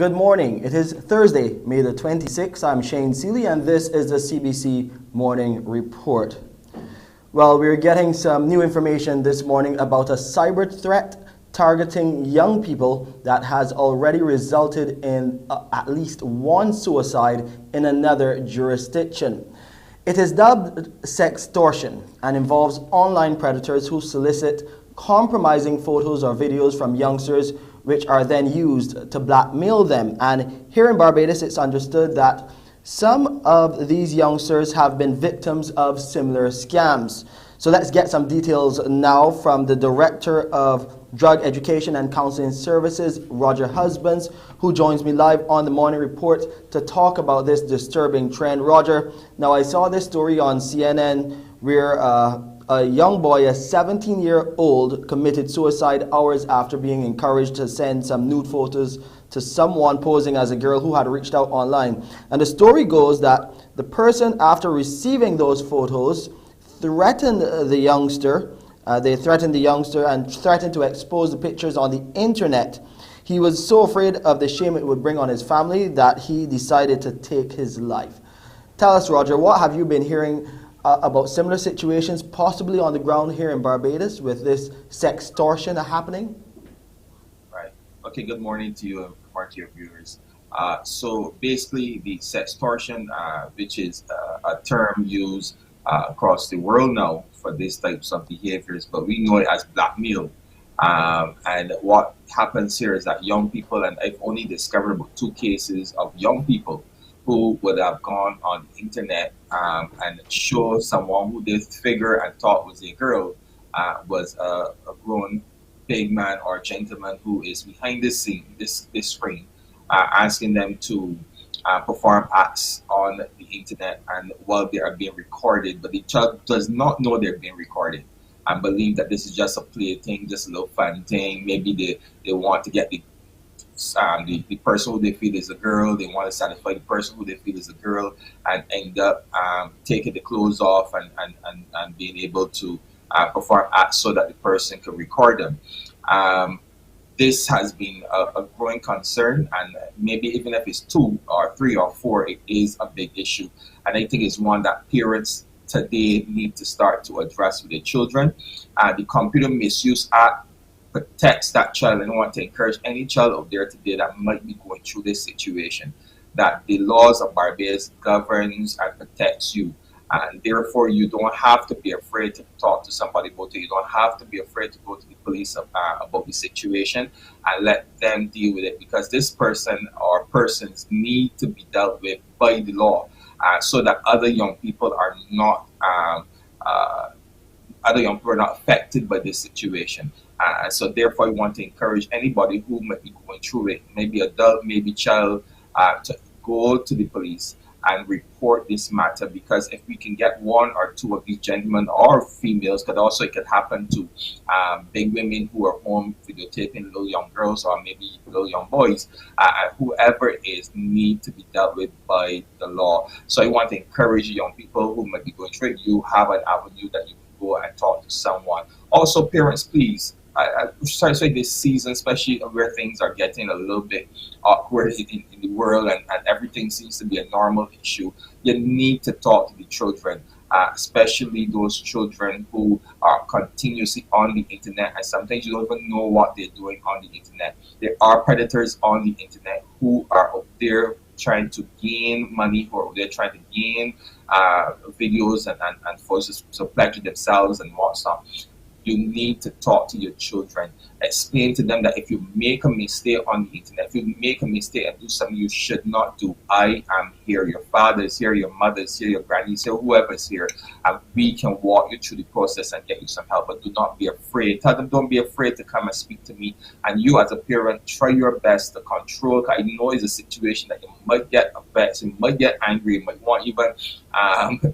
good morning. It is Thursday, May the 26th. I'm Shane Seeley, and this is the CBC Morning Report. Well, we're getting some new information this morning about a cyber threat targeting young people that has already resulted in at least one suicide in another jurisdiction. It is dubbed sextortion and involves online predators who solicit compromising photos or videos from youngsters, which are then used to blackmail them. And here in Barbados, it's understood that some of these youngsters have been victims of similar scams. So let's get some details now from the Director of Drug Education and Counseling Services, Roger Husbands, who joins me live on the Morning Report to talk about this disturbing trend. Roger, now I saw this story on CNN where a young boy, a 17-year-old, committed suicide hours after being encouraged to send some nude photos to someone posing as a girl who had reached out online. And the story goes that the person, after receiving those photos, threatened the youngster. They threatened the youngster and threatened to expose the pictures on the internet. He was so afraid of the shame it would bring on his family that he decided to take his life. Tell us, Roger, what have you been hearing about similar situations, possibly on the ground here in Barbados, with this sextortion happening? Right. Okay, good morning to you and good morning to your viewers. So basically, the sextortion, which is a term used across the world now for these types of behaviors, but we know it as blackmail. And what happens here is that young people, and I've only discovered about 2 cases of young people who would have gone on the internet and show someone who they figure and thought was a girl was a grown big man or gentleman who is behind the scene, this screen, asking them to perform acts on the internet, and while they are being recorded, but the child does not know they're being recorded and believe that this is just a play thing, just a little fun thing. Maybe they want to get the person who they feel is a girl, they want to satisfy the person who they feel is a girl, and end up taking the clothes off and being able to perform acts so that the person can record them. This has been a growing concern, and maybe even if it's 2 or 3 or 4, it is a big issue. And I think it's one that parents today need to start to address with their children. The Computer Misuse Act protects that child, and I want to encourage any child out there today that might be going through this situation, that the laws of Barbados governs and protects you. And therefore, you don't have to be afraid to talk to somebody about it. You don't have to be afraid to go to the police about the situation and let them deal with it, because this person or persons need to be dealt with by the law, so that other young people are not affected by this situation. So therefore, I want to encourage anybody who might be going through it, maybe adult, maybe child, to go to the police and report this matter, because if we can get 1 or 2 of these gentlemen or females, because also it could happen to big women who are home videotaping little young girls or maybe little young boys, whoever it is need to be dealt with by the law. So I want to encourage young people who might be going through it. You have an avenue that you can go and talk to someone. Also, parents, please, especially this season, especially where things are getting a little bit awkward in the world, and everything seems to be a normal issue, you need to talk to the children, especially those children who are continuously on the internet, and sometimes you don't even know what they're doing on the internet. There are predators on the internet who are out there trying to gain money, or they're trying to gain videos and photos to pleasure themselves and whatnot. You need to talk to your children. Explain to them that if you make a mistake on the internet, if you make a mistake and do something you should not do, I am here. Your father is here, your mother is here, your granny is here, whoever is here, and we can walk you through the process and get you some help. But do not be afraid. Tell them, don't be afraid to come and speak to me. And you, as a parent, try your best to control. I know it's a situation that you might get vexed, you might get angry, you might want even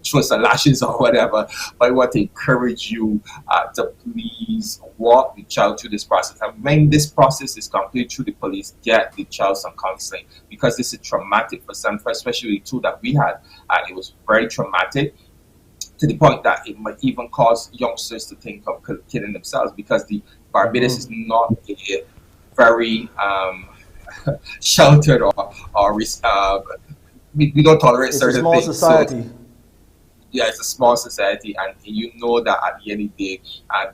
throw some lashes or whatever. But I want to encourage you to please walk the child through this process. And when this process is complete through the police, get the child some counseling, because this is traumatic for some, especially the 2 that we had. It was very traumatic, to the point that it might even cause youngsters to think of killing themselves, because the Barbados is not a very sheltered or we don't tolerate It's a certain small things. So society. yeah, it's a small society, and you know that at the end of the day,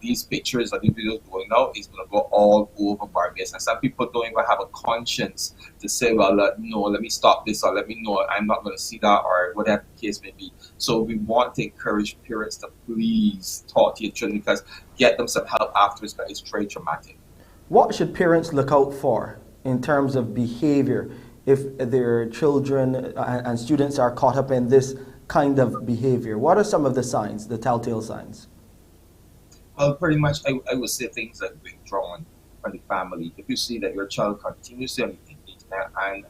these pictures or these videos going out is going to go all over Barbados. And some people don't even have a conscience to say, well, no, let me stop this, or let me know I'm not going to see that, or whatever the case may be. So we want to encourage parents to please talk to your children, because get them some help afterwards, because it's very traumatic. What should parents look out for in terms of behavior if their children and students are caught up in this kind of behavior? What are some of the signs, the telltale signs? Well, pretty much, I would say things like withdrawn from the family. If you see that your child continues on the internet and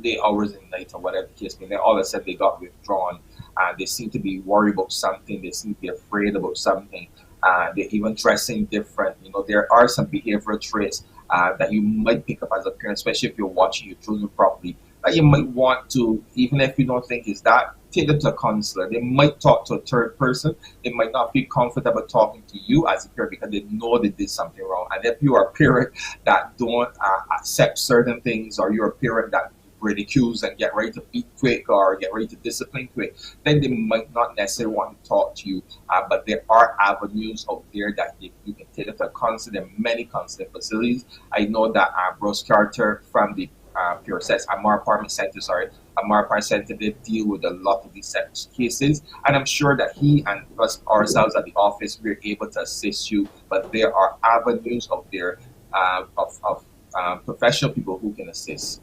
late hours in the night or whatever the case may be, then all of a sudden they got withdrawn and they seem to be worried about something, they seem to be afraid about something, they're even dressing different. You know, there are some behavioral traits that you might pick up as a parent, especially if you're watching your children properly, that you might want to, even if you don't think it's that, take them to a counselor. They might talk to a third person. They might not feel comfortable talking to you as a parent because they know they did something wrong. And if you are a parent that don't accept certain things, or you're a parent that ridicules and get ready to beat quick or get ready to discipline quick, then they might not necessarily want to talk to you. But there are avenues out there that you can take them to a counselor. There are many counseling facilities. I know that Bruce Carter from the Pure Sets, Amar Apartment Center, sorry, Amar Apartment Center, they deal with a lot of these such cases. And I'm sure that he and us ourselves at the office, we're able to assist you. But there are avenues out there of professional people who can assist.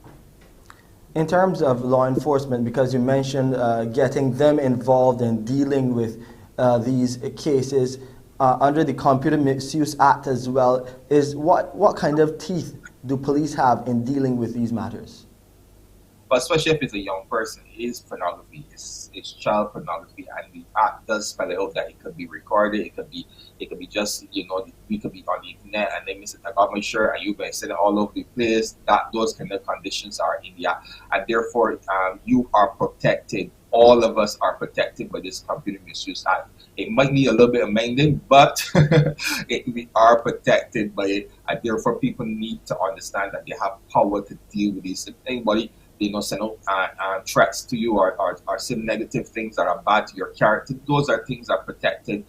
In terms of law enforcement, because you mentioned getting them involved in dealing with these cases under the Computer Misuse Act as well, is what kind of teeth do police have in dealing with these matters? But especially if it's a young person, it is pornography. It's child pornography, and the act does spell it out that it could be recorded. It could be just, we could be on the internet and they miss it about my shirt and you've been sitting all over the place. That those kind of conditions are in the act, and therefore you are protected. All of us are protected by this Computer Misuse Act. It might need a little bit of amending, but we are protected by it, and therefore people need to understand that they have power to deal with this. If anybody send out threats to you, or say negative things that are bad to your character, those are things that are protected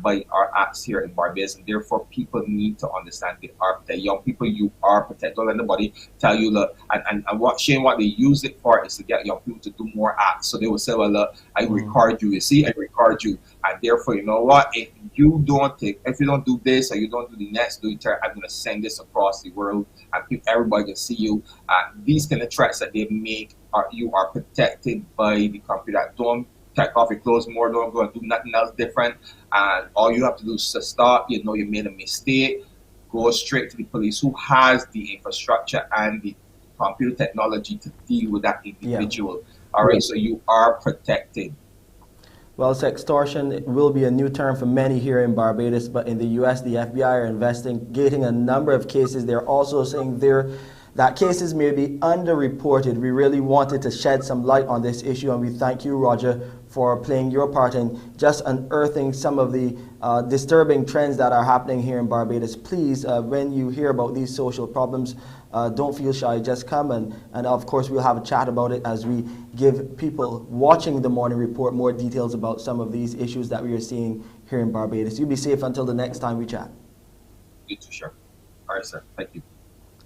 by our acts here in Barbados, and therefore people need to understand they are protected. Young people, you are protected. Don't let anybody tell you, look, and what Shane, what they use it for is to get young people to do more acts. So they will say, well, look, I record you, you see, I record you, and therefore, you know what, if you don't do this, or you don't do the next, I'm going to send this across the world, and everybody can see you. These kind of threats that they make, you are protected by the computer. Don't take off your clothes more, don't go and do nothing else different, and all you have to do is to stop. You know you made a mistake, go straight to the police, who has the infrastructure and the computer technology to deal with that Yeah. individual. All right, so you are protected. Well, sextortion will be a new term for many here in Barbados, but in the U.S., the FBI are investigating a number of cases. They're also saying that cases may be underreported. We really wanted to shed some light on this issue, and we thank you, Roger, for playing your part in just unearthing some of the disturbing trends that are happening here in Barbados. Please, when you hear about these social problems, don't feel shy. Just come, and of course we'll have a chat about it as we give people watching the Morning Report more details about some of these issues that we are seeing here in Barbados. You be safe until the next time we chat. You too, sure. All right, sir. Thank you.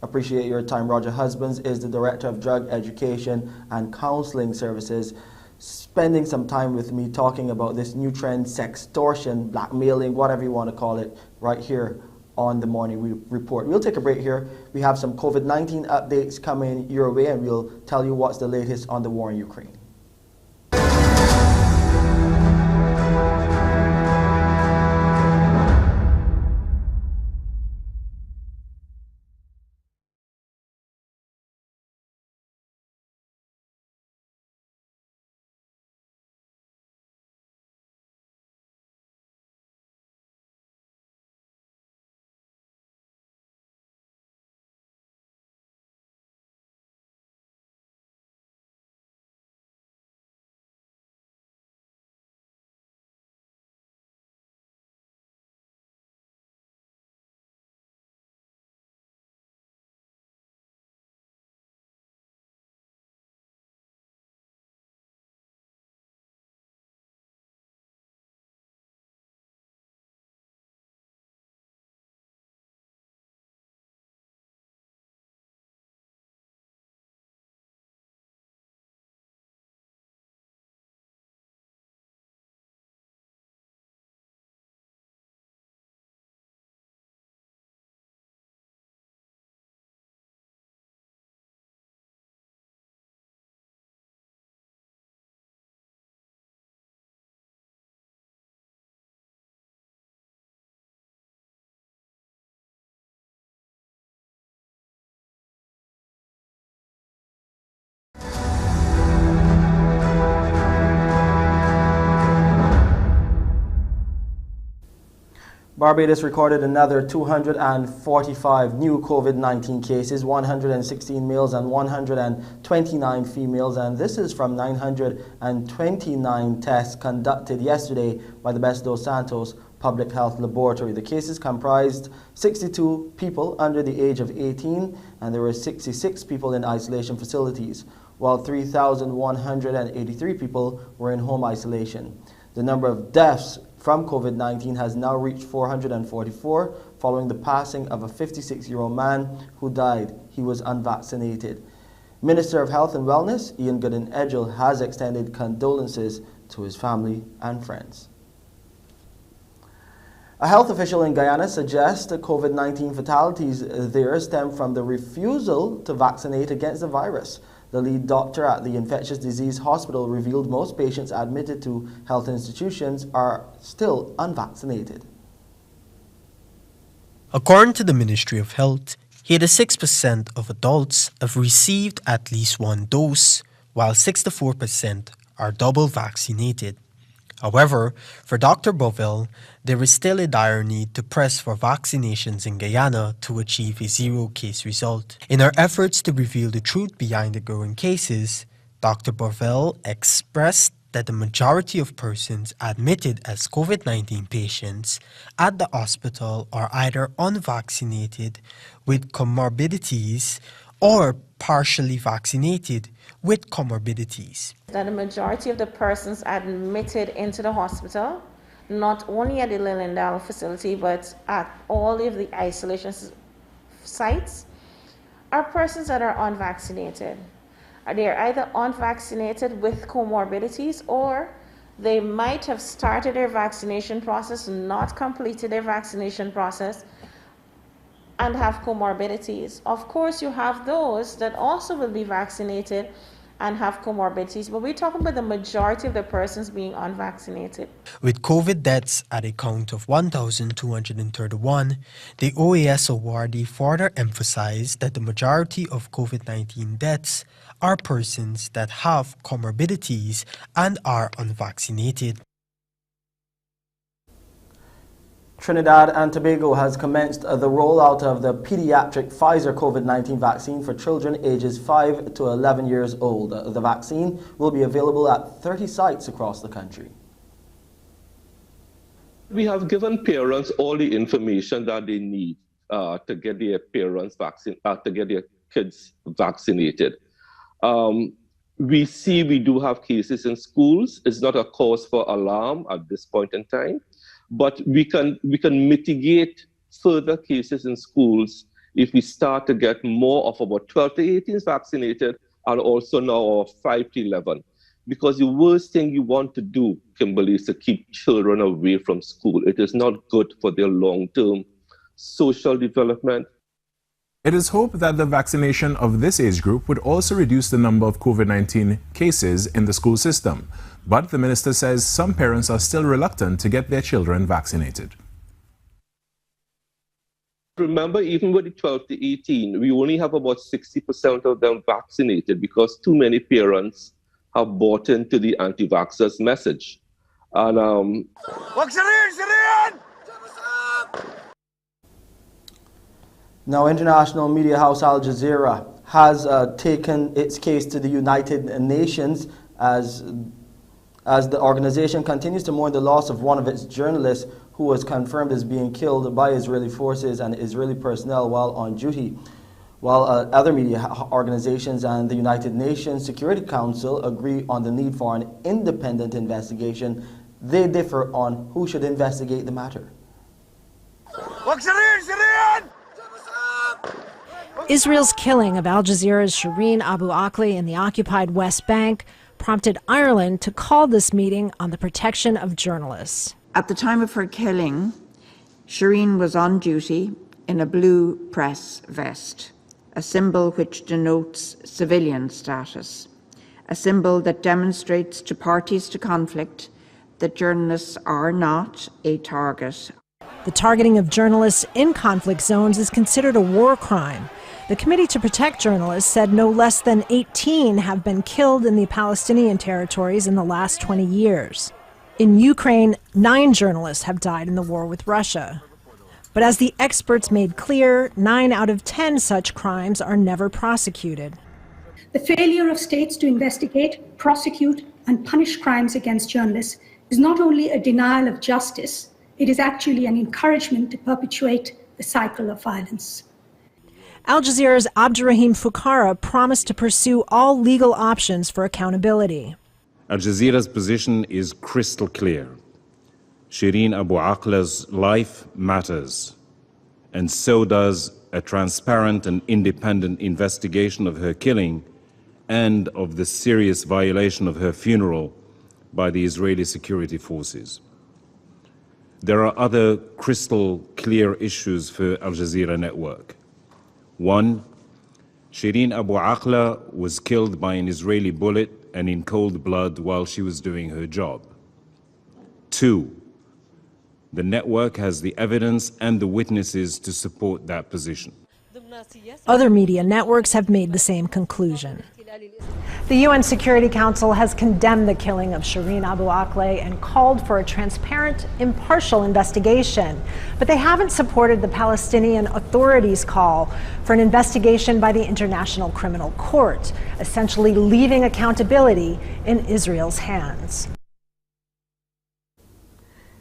Appreciate your time. Roger Husbands is the Director of Drug Education and Counseling Services, spending some time with me talking about this new trend, sextortion, blackmailing, whatever you want to call it, right here on the Morning Report. We'll take a break here. We have some COVID-19 updates coming your way, and we'll tell you what's the latest on the war in Ukraine. Barbados recorded another 245 new COVID-19 cases, 116 males and 129 females, and this is from 929 tests conducted yesterday by the Best dos Santos Public Health Laboratory. The cases comprised 62 people under the age of 18, and there were 66 people in isolation facilities, while 3,183 people were in home isolation. The number of deaths from COVID-19 has now reached 444 following the passing of a 56-year-old man who died. He was unvaccinated. Minister of Health and Wellness, Ian Gooden-Edgell, has extended condolences to his family and friends. A health official in Guyana suggests that COVID-19 fatalities there stem from the refusal to vaccinate against the virus. The lead doctor at the infectious disease hospital revealed most patients admitted to health institutions are still unvaccinated. According to the Ministry of Health, 86% of adults have received at least one dose, while 64% are double vaccinated. However, for Dr. Bovell, there is still a dire need to press for vaccinations in Guyana to achieve a zero-case result. In her efforts to reveal the truth behind the growing cases, Dr. Bovell expressed that the majority of persons admitted as COVID-19 patients at the hospital are either unvaccinated with comorbidities or partially vaccinated with comorbidities. That the majority of the persons admitted into the hospital, not only at the Lilendale facility, but at all of the isolation sites, are persons that are unvaccinated. They are either unvaccinated with comorbidities, or they might have started their vaccination process, not completed their vaccination process, and have comorbidities. Of course, you have those that also will be vaccinated and have comorbidities, but we're talking about the majority of the persons being unvaccinated. With COVID deaths at a count of 1,231, the OAS awardee further emphasized that the majority of COVID-19 deaths are persons that have comorbidities and are unvaccinated. Trinidad and Tobago has commenced the rollout of the pediatric Pfizer COVID-19 vaccine for children ages 5 to 11 years old. The vaccine will be available at 30 sites across the country. We have given parents all the information that they need to get their kids vaccinated. We do have cases in schools. It's not a cause for alarm at this point in time. But we can mitigate further cases in schools if we start to get more of about 12 to 18 vaccinated, and also now 5 to 11. Because the worst thing you want to do, Kimberly, is to keep children away from school. It is not good for their long-term social development. It is hoped that the vaccination of this age group would also reduce the number of COVID-19 cases in the school system. But the minister says some parents are still reluctant to get their children vaccinated. Remember, even with the 12 to 18, we only have about 60% of them vaccinated because too many parents have bought into the anti-vaxxers message. And Now, international media house Al Jazeera has taken its case to the United Nations as the organization continues to mourn the loss of one of its journalists who was confirmed as being killed by Israeli forces and Israeli personnel while on duty. While other media organizations and the United Nations Security Council agree on the need for an independent investigation, they differ on who should investigate the matter. Israel's killing of Al Jazeera's Shireen Abu Akleh in the occupied West Bank prompted Ireland to call this meeting on the protection of journalists. At the time of her killing, Shireen was on duty in a blue press vest, a symbol which denotes civilian status, a symbol that demonstrates to parties to conflict that journalists are not a target. The targeting of journalists in conflict zones is considered a war crime. The Committee to Protect Journalists said no less than 18 have been killed in the Palestinian territories in the last 20 years. In Ukraine, 9 journalists have died in the war with Russia. But as the experts made clear, 9 out of 10 such crimes are never prosecuted. The failure of states to investigate, prosecute, and punish crimes against journalists is not only a denial of justice, it is actually an encouragement to perpetuate the cycle of violence. Al Jazeera's Abdurrahim Fukara promised to pursue all legal options for accountability. Al Jazeera's position is crystal clear. Shireen Abu Akla's life matters, and so does a transparent and independent investigation of her killing and of the serious violation of her funeral by the Israeli security forces. There are other crystal clear issues for Al Jazeera Network. One, Shireen Abu Akla was killed by an Israeli bullet and in cold blood while she was doing her job. Two, the network has the evidence and the witnesses to support that position. Other media networks have made the same conclusion. The UN Security Council has condemned the killing of Shireen Abu Akleh and called for a transparent, impartial investigation. But they haven't supported the Palestinian Authority's call for an investigation by the International Criminal Court, essentially leaving accountability in Israel's hands.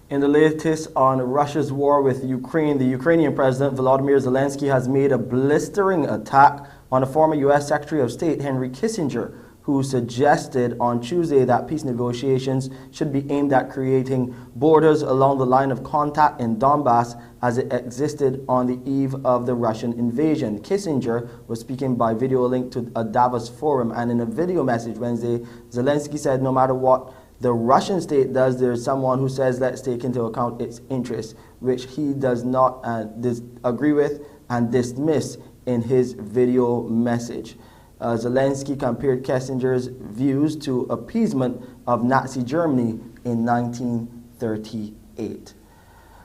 In the latest on Russia's war with Ukraine, the Ukrainian President Volodymyr Zelensky has made a blistering attack on the former U.S. Secretary of State Henry Kissinger, who suggested on Tuesday that peace negotiations should be aimed at creating borders along the line of contact in Donbass as it existed on the eve of the Russian invasion. Kissinger was speaking by video link to a Davos forum, and in a video message Wednesday, Zelensky said no matter what the Russian state does, there is someone who says let's take into account its interests, which he does not agree with and dismiss in his video message. Zelensky compared Kissinger's views to appeasement of Nazi Germany in 1938.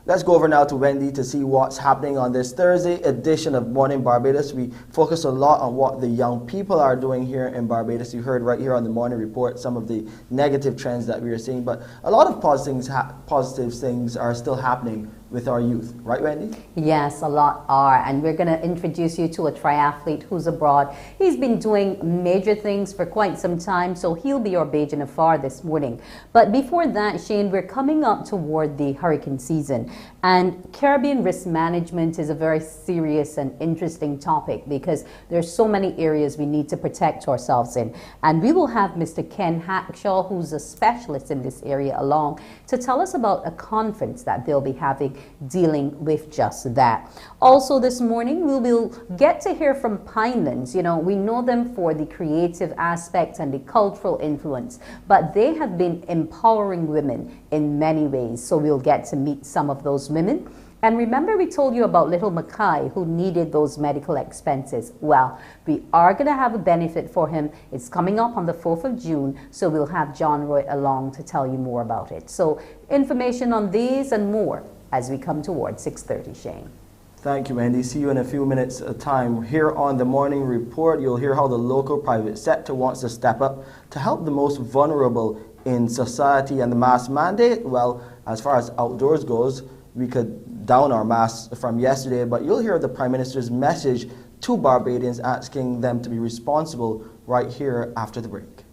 Let's go over now to Wendy to see what's happening on this Thursday edition of Morning Barbados. We focus a lot on what the young people are doing here in Barbados. You heard right here on the morning report some of the negative trends that we are seeing, but a lot of positive things are still happening with our youth. Right, Wendy? Yes, a lot are. And we're going to introduce you to a triathlete who's abroad. He's been doing major things for quite some time, so he'll be our Beige and Afar this morning. But before that, Shane, we're coming up toward the hurricane season. And Caribbean risk management is a very serious and interesting topic because there's so many areas we need to protect ourselves in. And we will have Mr. Ken Hackshaw, who's a specialist in this area, along to tell us about a conference that they'll be having dealing with just that. Also this morning, we will get to hear from Pinelands. You know, we know them for the creative aspect and the cultural influence, but they have been empowering women in many ways. So we'll get to meet some of those women. And remember we told you about little Makai who needed those medical expenses. Well, we are going to have a benefit for him. It's coming up on the 4th of June, so we'll have John Roy along to tell you more about it. So information on these and more as we come towards 6:30, Shane. Thank you, Wendy. See you in a few minutes' time. Here on the morning report, you'll hear how the local private sector wants to step up to help the most vulnerable in society. And the mask mandate, well, as far as outdoors goes, we could down our masks from yesterday, but you'll hear the Prime Minister's message to Barbadians asking them to be responsible right here after the break.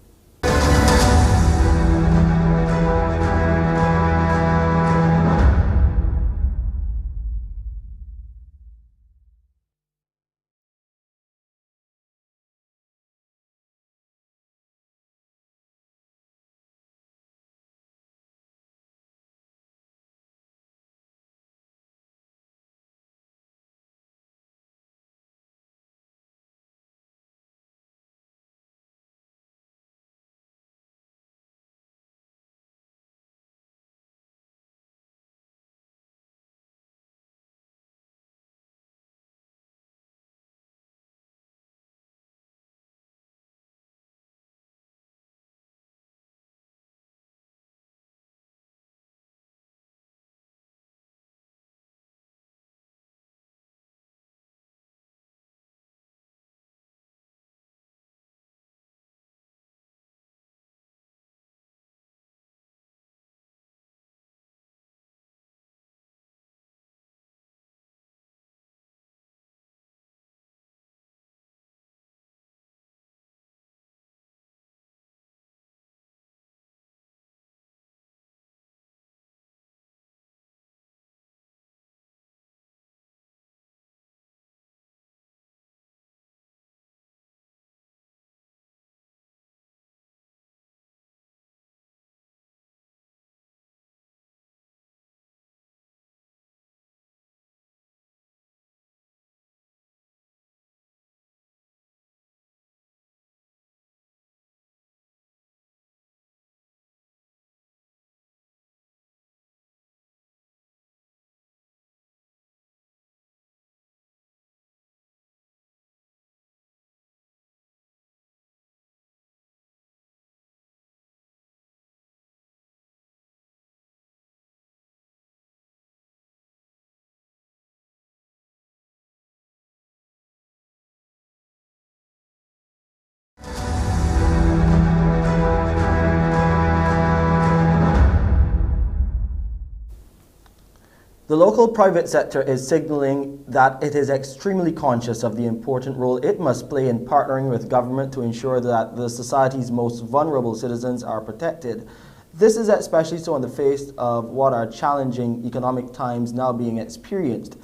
The local private sector is signaling that it is extremely conscious of the important role it must play in partnering with government to ensure that the society's most vulnerable citizens are protected. This is especially so in the face of what are challenging economic times now being experienced.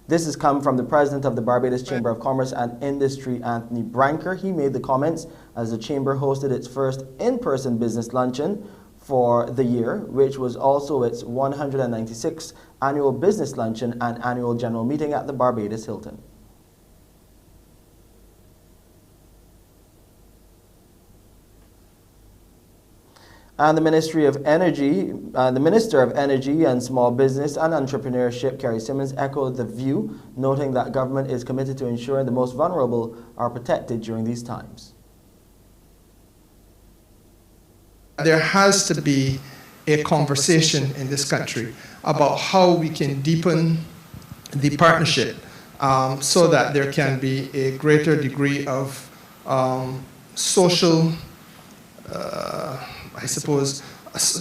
This has come from the president of the Barbados Chamber of Commerce and Industry, Anthony Branker. He made the comments as the chamber hosted its first in-person business luncheon for the year, which was also its 196th annual business luncheon and annual general meeting at the Barbados Hilton. And the Minister of Energy and Small Business and Entrepreneurship, Kerry Simmons, echoed the view, noting that government is committed to ensuring the most vulnerable are protected during these times. There has to be a conversation in this country about how we can deepen the partnership so that there can be a greater degree of social, I suppose,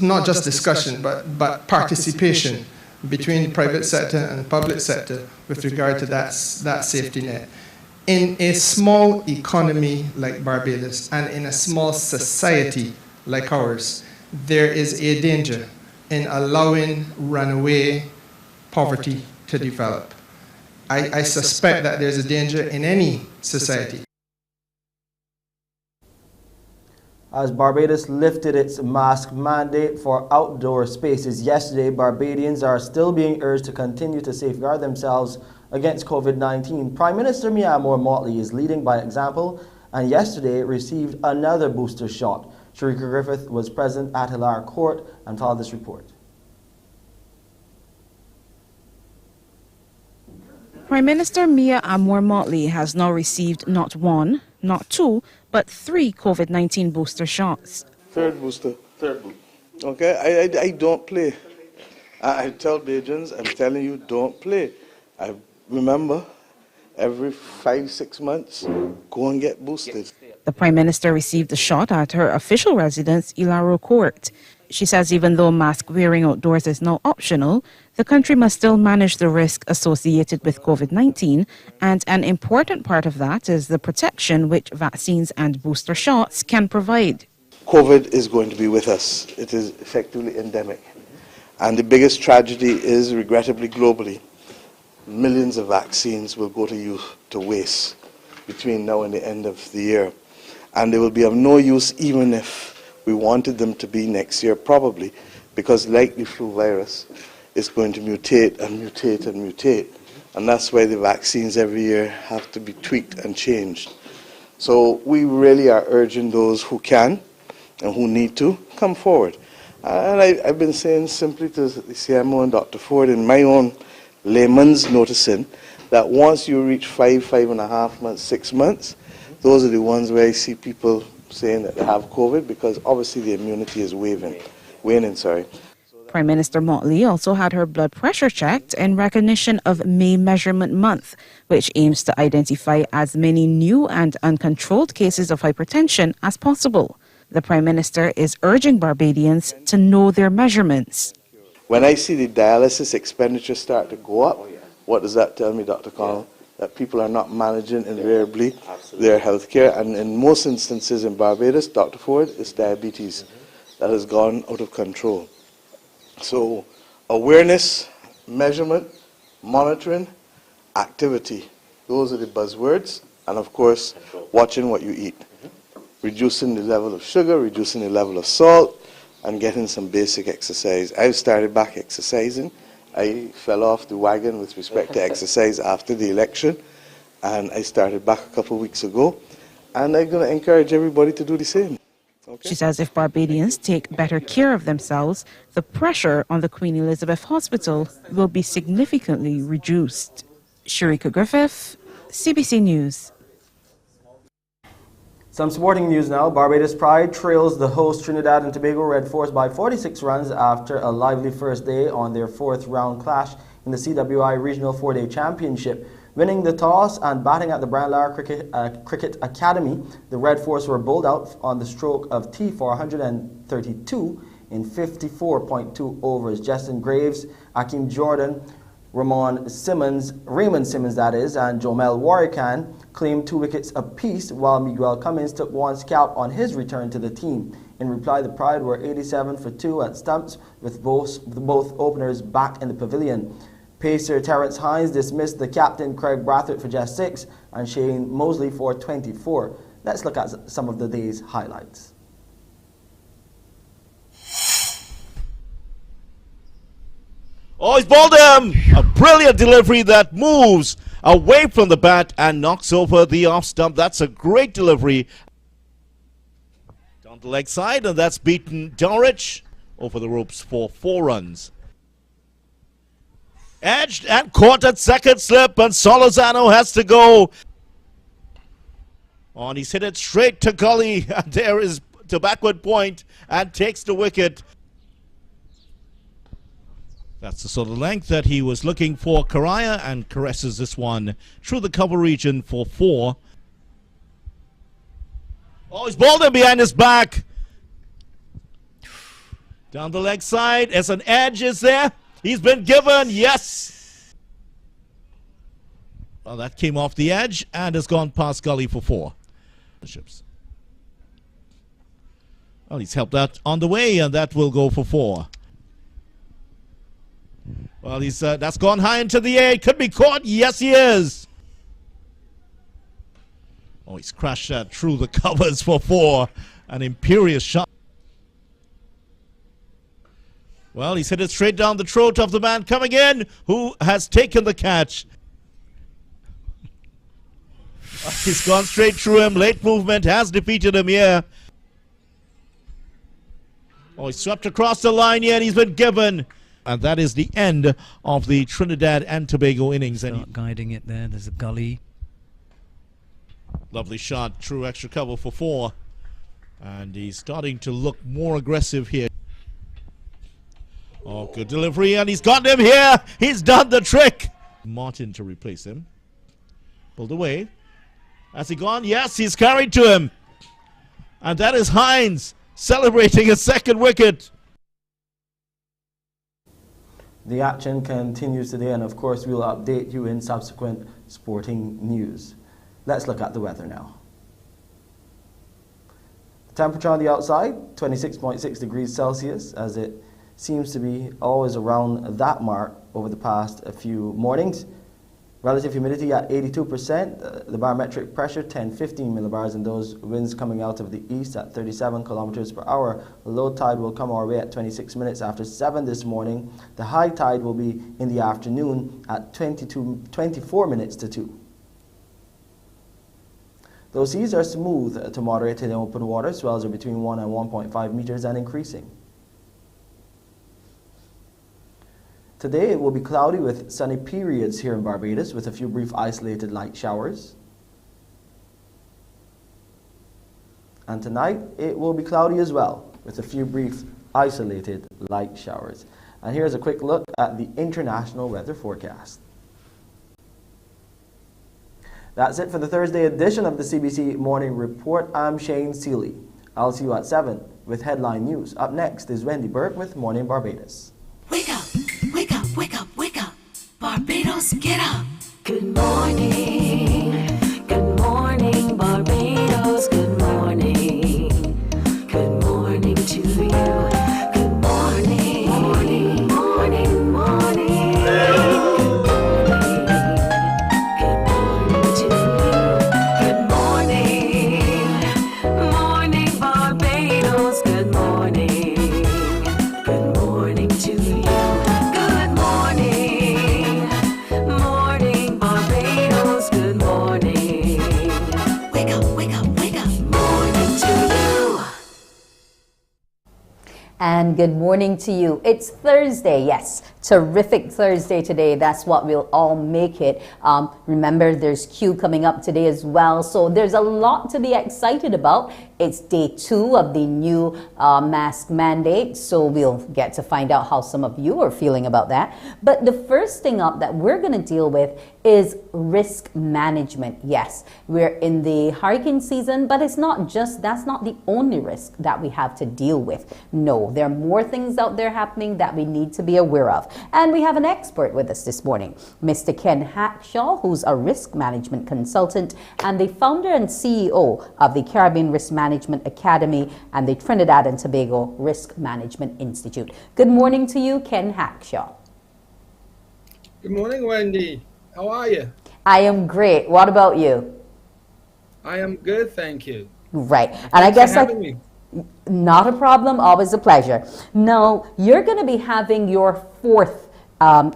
not just discussion, but participation between the private sector and the public sector with regard to that safety net. In a small economy like Barbados and in a small society like ours, there is a danger in allowing runaway poverty to develop. I suspect that there's a danger in any society. As Barbados lifted its mask mandate for outdoor spaces yesterday, Barbadians are still being urged to continue to safeguard themselves against COVID-19. Prime Minister Mia Moore-Motley is leading by example and yesterday received another booster shot. Sharika Griffith was present at Hilar Court and filed this report. Prime Minister Mia Moore-Motley has now received not one, not two, but 3 COVID-19 booster shots. Third booster. Okay, I don't play. I tell Bajans, I'm telling you, don't play. I remember every 5-6 months, go and get boosted. The Prime Minister received the shot at her official residence, Ilaro Court. She says even though mask wearing outdoors is now optional, the country must still manage the risk associated with COVID-19, and an important part of that is the protection which vaccines and booster shots can provide. COVID is going to be with us. It is effectively endemic. And the biggest tragedy is, regrettably globally, millions of vaccines will go to waste between now and the end of the year. And they will be of no use even if we wanted them to be next year, probably, because like the flu virus, it's going to mutate and mutate and mutate. And that's why the vaccines every year have to be tweaked and changed. So we really are urging those who can and who need to come forward. And I've been saying simply to the CMO and Dr. Ford, in my own layman's noticing, that once you reach 5.5 months, 6 months, those are the ones where I see people saying that they have COVID because obviously the immunity is waning. Prime Minister Motley also had her blood pressure checked in recognition of May Measurement Month, which aims to identify as many new and uncontrolled cases of hypertension as possible. The Prime Minister is urging Barbadians to know their measurements. When I see the dialysis expenditure start to go up, what does that tell me, Dr. Connell? That people are not managing invariably their health care. And in most instances in Barbados, Dr. Ford, it's diabetes that has gone out of control. So awareness, measurement, monitoring, activity, those are the buzzwords. And of course, watching what you eat. Reducing the level of sugar, reducing the level of salt, and getting some basic exercise. I've started back exercising. I fell off the wagon with respect to exercise after the election, and I started back a couple of weeks ago, and I'm going to encourage everybody to do the same. Okay? She says if Barbadians take better care of themselves, the pressure on the Queen Elizabeth Hospital will be significantly reduced. Sharika Griffith, CBC News. Some sporting news now. Barbados Pride trails the host Trinidad and Tobago Red Force by 46 runs after a lively first day on their 4th round clash in the CWI Regional 4-Day Championship. Winning the toss and batting at the Brandlar Cricket Academy, the Red Force were bowled out on the stroke of tee for 132 in 54.2 overs. Justin Graves, Akeem Jordan, Raymond Simmons, that is, and Jomel Warrican claimed 2 wickets apiece, while Miguel Cummins took 1 scalp on his return to the team. In reply, the Pride were 87 for 2 at stumps, with both openers back in the pavilion. Pacer Terrence Hines dismissed the captain Craig Brathwaite for just 6 and Shane Mosley for 24. Let's look at some of the day's highlights. Oh, he's bowled him! A brilliant delivery that moves away from the bat and knocks over the off stump. That's a great delivery. Down the leg side, and that's beaten Dorich over the ropes for 4 runs. Edged and caught at second slip, and Solozano has to go. On, he's hit it straight to gully, and there is to backward point and takes the wicket. That's the sort of length that he was looking for. Karaya, and caresses this one through the cover region for 4. Oh, he's bowled him behind his back. Down the leg side, as an edge is there. He's been given, yes. Well, that came off the edge and has gone past gully for 4. Well, he's helped that on the way, and that will go for 4. Well, he's that's gone high into the air. Could be caught. Yes, he is. Oh, he's crashed that through the covers for 4. An imperious shot. Well, he's hit it straight down the throat of the man coming in, who has taken the catch. He's gone straight through him. Late movement has defeated him here. Oh, he swept across the line here, and he's been given. And that is the end of the Trinidad and Tobago innings. And guiding it there. There's a gully. Lovely shot through extra cover for 4. And he's starting to look more aggressive here. Oh, good delivery, and he's got him here. He's done the trick. Martin to replace him. Pulled away. Has he gone? Yes, he's carried to him. And that is Hines celebrating a 2nd wicket. The action continues today, and of course we'll update you in subsequent sporting news. Let's look at the weather now. The temperature on the outside, 26.6 degrees Celsius, as it seems to be always around that mark over the past few mornings. Relative humidity at 82%, the barometric pressure 10-15 millibars, and those winds coming out of the east at 37 kilometers per hour. The low tide will come our way at 26 minutes after 7 this morning. The high tide will be in the afternoon at 24 minutes to 2. Those seas are smooth to moderate in open water. Swells are between 1 and 1.5 meters and increasing. Today it will be cloudy with sunny periods here in Barbados, with a few brief isolated light showers. And tonight it will be cloudy as well, with a few brief isolated light showers. And here's a quick look at the international weather forecast. That's it for the Thursday edition of the CBC Morning Report. I'm Shane Seeley. I'll see you at 7 with headline news. Up next is Wendy Burke with Morning Barbados. Wake up, wake up, wake up, wake up. Barbados, get up. Good morning. Good morning, Barbados. Good morning. Good morning to you. Good morning. Morning, morning, morning. Good morning to you. Good morning. Morning, Barbados. Good morning. Good morning to you. Good morning. Morning, Barbados. Good morning. Wake up, wake up, wake up. Morning to you. And good morning to you. It's Thursday, yes. Terrific Thursday today. That's what we'll all make it. Remember, there's Q coming up today as well. So there's a lot to be excited about It's day 2 of the new mask mandate, so we'll get to find out how some of you are feeling about that. But the first thing up that we're going to deal with is risk management. Yes, we're in the hurricane season, but that's not the only risk that we have to deal with. No, there are more things out there happening that we need to be aware of. And we have an expert with us this morning, Mr. Ken Hackshaw, who's a risk management consultant and the founder and CEO of the Caribbean Risk Management Academy and the Trinidad and Tobago Risk Management Institute. Good morning to you, Ken Hackshaw. Good morning, Wendy. How are you? I am great. What about you? I am good, thank you. Right. And Thanks I guess for having me. Not a problem, always a pleasure. Now, you're going to be having your 4th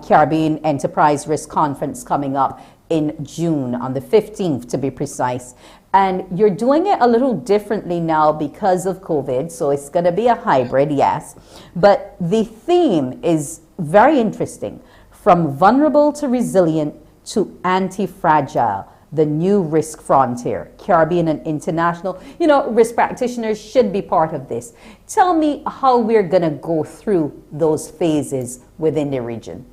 Caribbean Enterprise Risk Conference coming up in June, on the 15th to be precise. And you're doing it a little differently now because of COVID, so it's going to be a hybrid, yes. But the theme is very interesting. From vulnerable to resilient to anti-fragile, the new risk frontier, Caribbean and international. You know, risk practitioners should be part of this. Tell me how we're going to go through those phases within the region.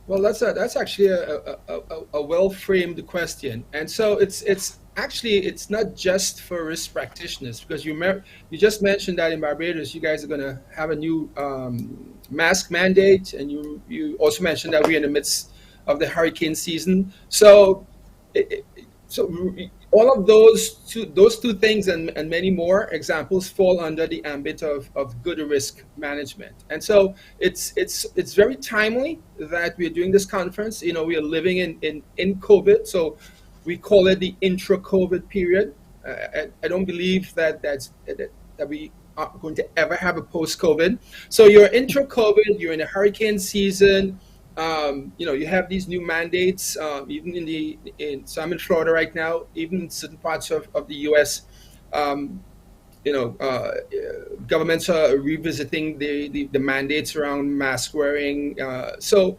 Well, that's actually a well-framed question. And so it's not just for risk practitioners, because you just mentioned that in Barbados, you guys are going to have a new mask mandate, and you also mentioned that we're in the midst of the hurricane season. So all of those two things and many more examples fall under the ambit of good risk management. And so it's very timely that we're doing this conference. You know, we are living in COVID, so we call it the intra-COVID period. I don't believe that we are going to ever have a post-COVID. So you're intra-COVID, you're in a hurricane season. You know, you have these new mandates, even so I'm in Florida right now, even in certain parts of the U.S., governments are revisiting the mandates around mask wearing. So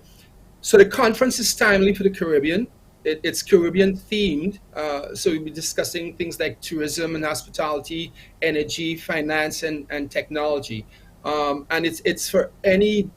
the conference is timely for the Caribbean. It's Caribbean themed. So we'll be discussing things like tourism and hospitality, energy, finance, and technology. And it's for anyone,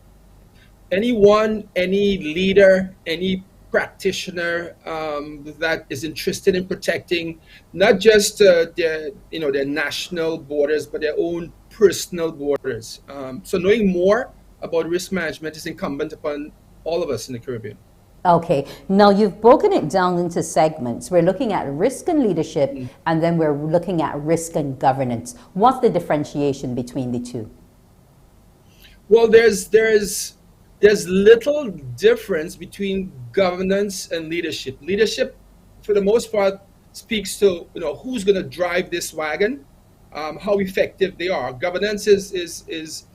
any leader, any practitioner that is interested in protecting not just their national borders, but their own personal borders. So knowing more about risk management is incumbent upon all of us in the Caribbean. Okay, now you've broken it down into segments. We're looking at risk and leadership, and then we're looking at risk and governance. What's the differentiation between the two? Well, there's little difference between governance and leadership. Leadership, for the most part, speaks to who's going to drive this wagon, how effective they are. Governance is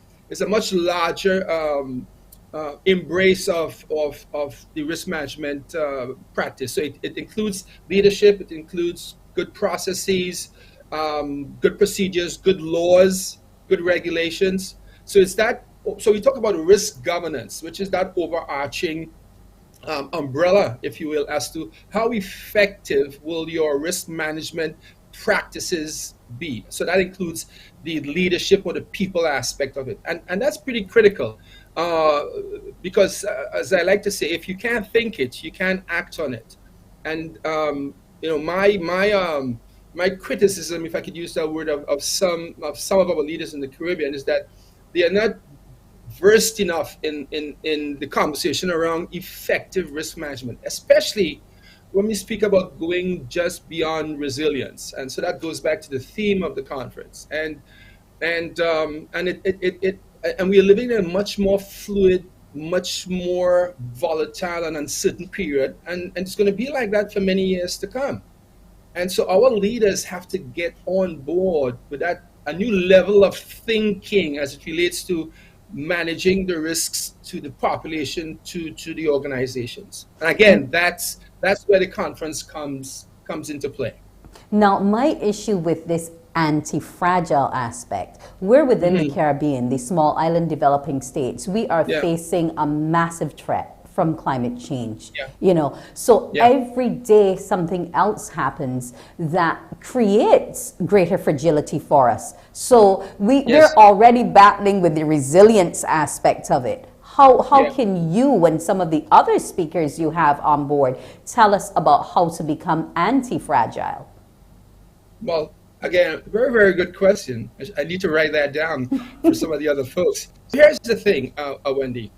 a much larger embrace of the risk management practice. So it includes leadership, it includes good processes, good procedures, good laws, good regulations. So it's that. So we talk about risk governance, which is that overarching umbrella, if you will, as to how effective will your risk management practices be. So that includes the leadership or the people aspect of it. And that's pretty critical because, as I like to say, if you can't think it, you can't act on it. And, my criticism, if I could use that word, of some of our leaders in the Caribbean is that they are not versed enough in the conversation around effective risk management, especially when we speak about going just beyond resilience. And so that goes back to the theme of the conference. And we are living in a much more fluid, much more volatile and uncertain period, and it's going to be like that for many years to come. And so our leaders have to get on board with that, a new level of thinking as it relates to managing the risks to the population, to the organizations. And again, that's where the conference comes into play. Now, my issue with this anti-fragile aspect, we're within the Caribbean, the small island developing states. We are facing a massive threat from climate change. Yeah. You know, so Yeah. every day something else happens that creates greater fragility for us. So we're already battling with the resilience aspect of it. How can you and some of the other speakers you have on board tell us about how to become anti-fragile? Well, again, very, very good question. I need to write that down for some of the other folks. Here's the thing, Wendy.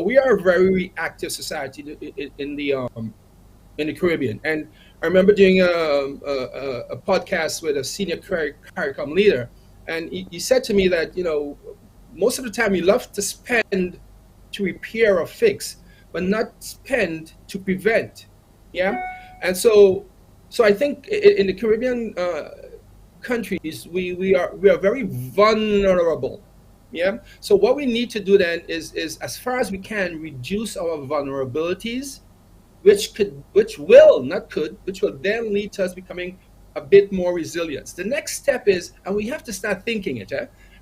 We are a very reactive society in the Caribbean. And I remember doing a podcast with a senior CARICOM leader, and he said to me that, you know, most of the time we love to spend to repair or fix, but not spend to prevent. Yeah, and so I think in the Caribbean countries we are very vulnerable. Yeah, so what we need to do then is as far as we can reduce our vulnerabilities, which will then lead to us becoming a bit more resilient. The next step is, and we have to start thinking it.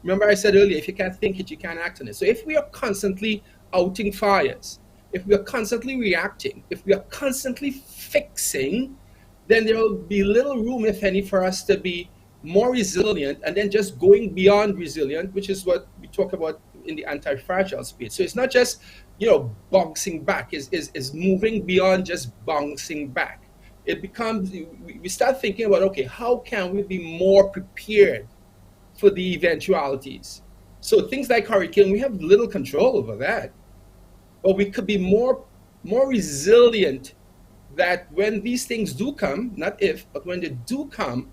Remember I said earlier, if you can't think it, you can't act on it. So if we are constantly outing fires, if we are constantly reacting, if we are constantly fixing, then there will be little room, if any, for us to be more resilient, and then just going beyond resilient, which is what we talk about in the anti-fragile space. So it's not just, you know, bouncing back, is moving beyond just bouncing back. It becomes, we start thinking about, okay, how can we be more prepared for the eventualities? So things like hurricane, we have little control over that, but we could be more resilient, that when these things do come, not if, but when they do come,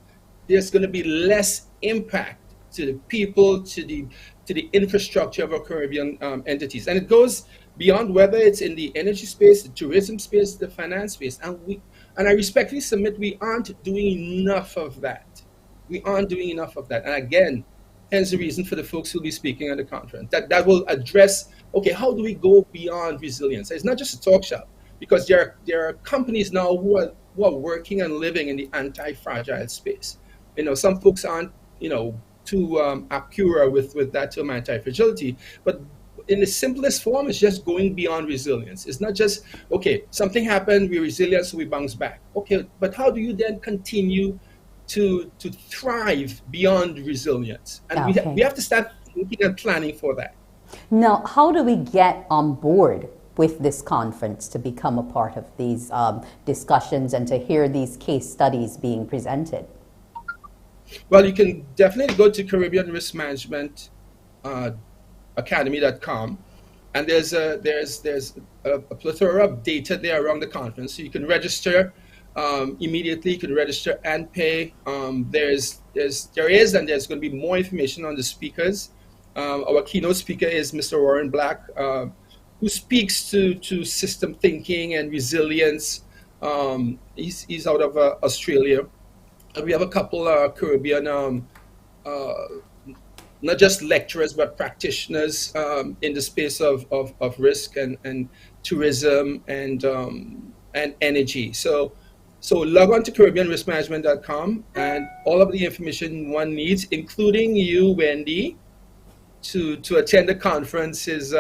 there's going to be less impact to the people, to the infrastructure of our Caribbean entities. And it goes beyond whether it's in the energy space, the tourism space, the finance space. And I respectfully submit we aren't doing enough of that. We aren't doing enough of that. And again, hence the reason for the folks who'll be speaking at the conference. That will address, okay, how do we go beyond resilience? It's not just a talk shop, because there are companies now who are working and living in the anti-fragile space. You know, some folks aren't, you know, too accurate with that term anti-fragility, but in the simplest form, it's just going beyond resilience. It's not just, okay, something happened, we're resilient, so we bounce back. Okay, but how do you then continue to thrive beyond resilience? And we have to start thinking and planning for that. Now, how do we get on board with this conference to become a part of these discussions and to hear these case studies being presented? Well, you can definitely go to Caribbean Risk Management Academy.com, and there's a plethora of data there around the conference. So you can register immediately. You can register and pay. There is and there's going to be more information on the speakers. Our keynote speaker is Mr. Warren Black, who speaks to system thinking and resilience. He's out of Australia. We have a couple Caribbean, not just lecturers, but practitioners in the space of risk and tourism and energy. So log on to CaribbeanRiskManagement.com, and all of the information one needs, including you, Wendy, to attend the conference is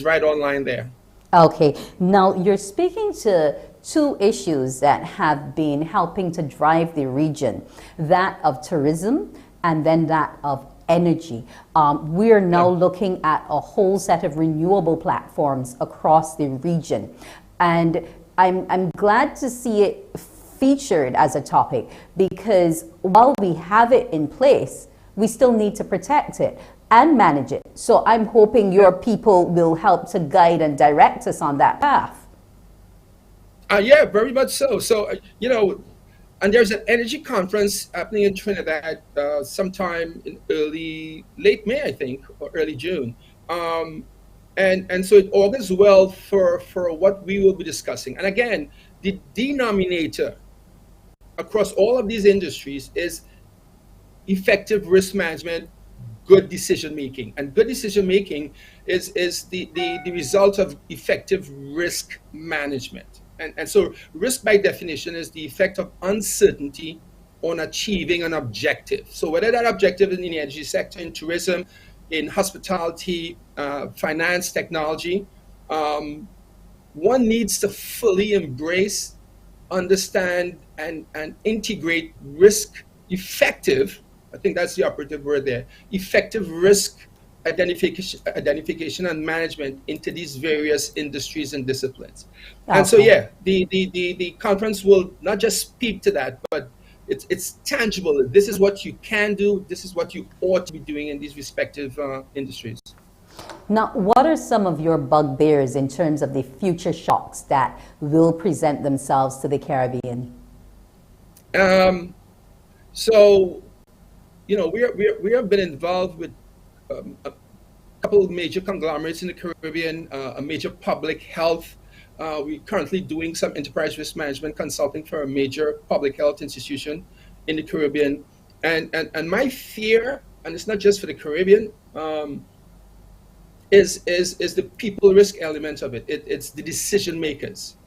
right online there. Okay, now you're speaking to two issues that have been helping to drive the region, that of tourism and then that of energy. We're now looking at a whole set of renewable platforms across the region. And I'm glad to see it featured as a topic, because while we have it in place, we still need to protect it and manage it. So I'm hoping your people will help to guide and direct us on that path. Yeah, very much so. So, you know, and there's an energy conference happening in Trinidad sometime in late May, I think, or early June. And so it augurs well for what we will be discussing. And again, the denominator across all of these industries is effective risk management, good decision making. And good decision making is the result of effective risk management. And so risk by definition is the effect of uncertainty on achieving an objective. So whether that objective is in the energy sector, in tourism, in hospitality, finance, technology, one needs to fully embrace, understand, and integrate risk effective, I think that's the operative word there, effective risk identification and management into these various industries and disciplines. And so, yeah, the conference will not just speak to that, but it's tangible. This is what you can do. This is what you ought to be doing in these respective industries. Now, what are some of your bugbears in terms of the future shocks that will present themselves to the Caribbean? So, you know, we have been involved with a couple of major conglomerates in the Caribbean, a major public health. We're currently doing some enterprise risk management consulting for a major public health institution in the Caribbean. And my fear, and it's not just for the Caribbean, is the people risk element of it. It's the decision makers.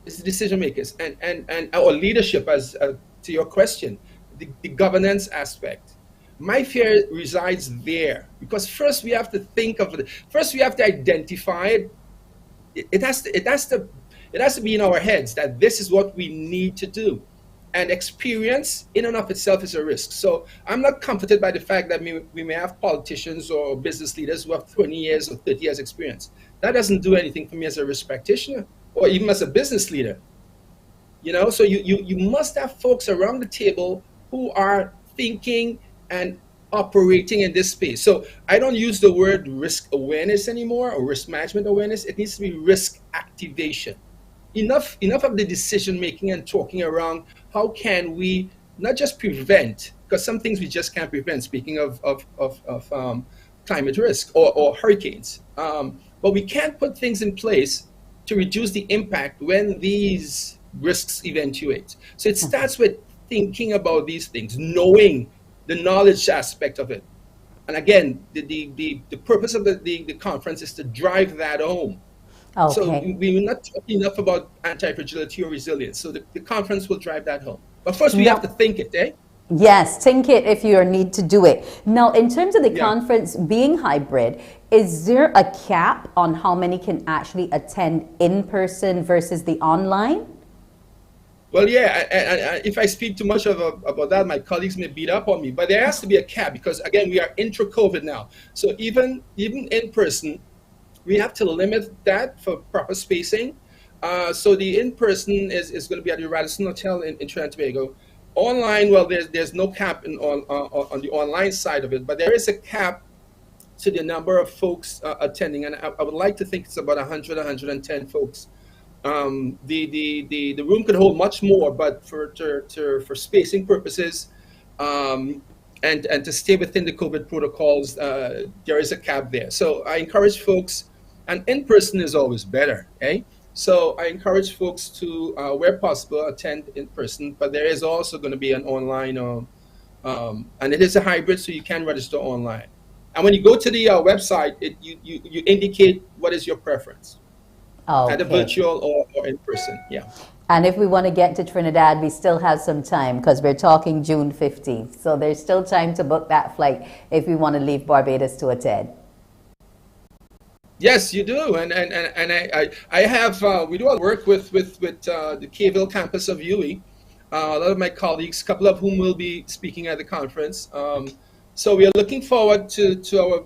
It's the decision makers and our leadership, as to your question, the governance aspect. My fear resides there because first we have to think of it. First we have to identify it. It has to be in our heads that this is what we need to do. And experience in and of itself is a risk. So I'm not comforted by the fact that we may have politicians or business leaders who have 20 years or 30 years experience. That doesn't do anything for me as a risk practitioner or even as a business leader. You know, so you must have folks around the table who are thinking and operating in this space. So I don't use the word risk awareness anymore or risk management awareness. It needs to be risk activation. Enough of the decision making and talking around how can we not just prevent, because some things we just can't prevent, speaking of climate risk or hurricanes, but we can't put things in place to reduce the impact when these risks eventuate. So it starts with thinking about these things, knowing the knowledge aspect of it. And again, the purpose of the conference is to drive that home. Okay. So we're not talking enough about anti-fragility or resilience. So the conference will drive that home. But first we have to think it, eh? Yes, think it if you need to do it. Now, in terms of the conference being hybrid, is there a cap on how many can actually attend in person versus the online? Well, yeah, and if I speak too much about that, my colleagues may beat up on me. But there has to be a cap because, again, we are intra-COVID now. So even in person, we have to limit that for proper spacing. So the in-person is going to be at the Radisson Hotel in Trinidad and Tobago. Online, well, there's no cap on the online side of it, but there is a cap to the number of folks attending, and I would like to think it's about 100, 110 folks. The room could hold much more, but for spacing purposes, and to stay within the COVID protocols, there is a cap there. So I encourage folks, and in person is always better, eh? So I encourage folks to, where possible, attend in person, but there is also going to be an online, and it is a hybrid, so you can register online. And when you go to the website, you indicate what is your preference, either virtual or in person, yeah. And if we want to get to Trinidad, we still have some time because we're talking June 15th. So there's still time to book that flight if we want to leave Barbados to attend. Yes, you do, and I have we do a lot of work with the K-Ville campus of UE. A lot of my colleagues, a couple of whom will be speaking at the conference. So we are looking forward to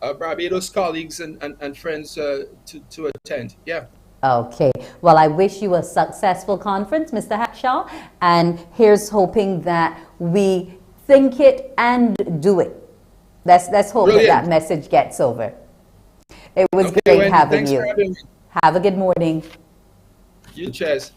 our Barbados colleagues and friends to attend. Yeah. Okay. Well, I wish you a successful conference, Mr. Hackshaw, and here's hoping that we think it and do it. Let's hope that message gets over. It was great Wendy, having you. for having me. Have a good morning. You cheers.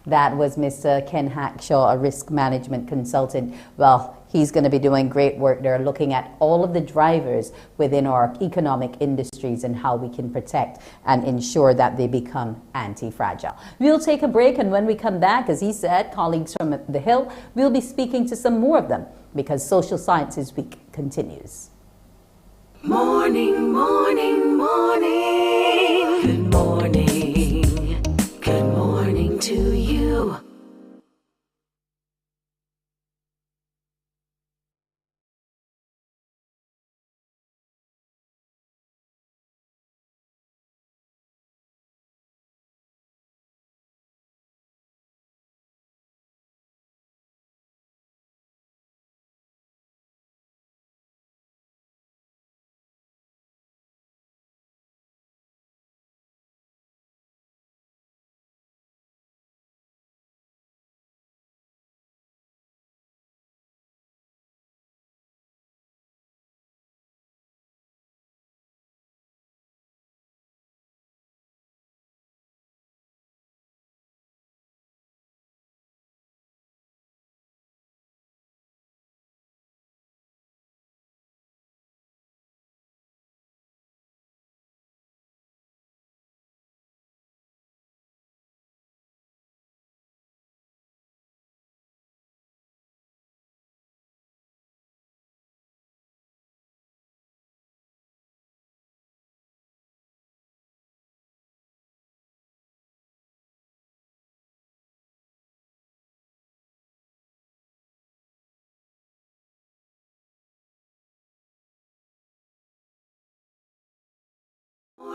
That was Mr. Ken Hackshaw, a risk management consultant. Well, he's going to be doing great work there, looking at all of the drivers within our economic industries and how we can protect and ensure that they become anti-fragile. We'll take a break, and when we come back, as he said, colleagues from the Hill, we'll be speaking to some more of them because Social Sciences Week continues. Morning, morning, morning. Good morning. Good morning to you.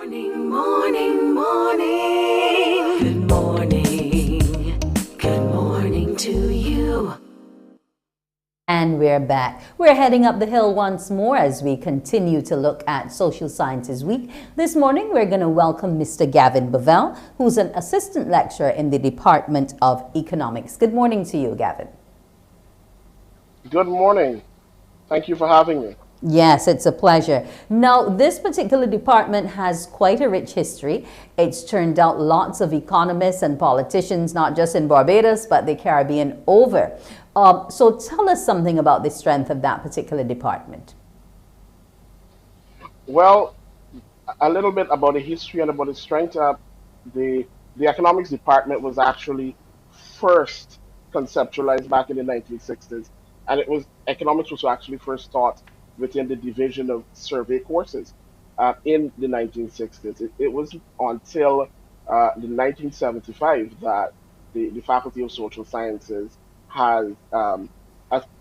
Morning, morning, morning. Good morning. Good morning to you. And we're back. We're heading up the hill once more as we continue to look at Social Sciences Week. This morning, we're going to welcome Mr. Gavin Bovell, who's an assistant lecturer in the Department of Economics. Good morning to you, Gavin. Good morning. Thank you for having me. Yes, it's a pleasure. Now, this particular department has quite a rich history. It's turned out lots of economists and politicians, not just in Barbados, but the Caribbean over. So tell us something about the strength of that particular department. Well, a little bit about the history and about the strength. The economics department was actually first conceptualized back in the 1960s, and economics was actually first taught within the division of survey courses in the 1960s. It was until the 1975 that the Faculty of Social Sciences has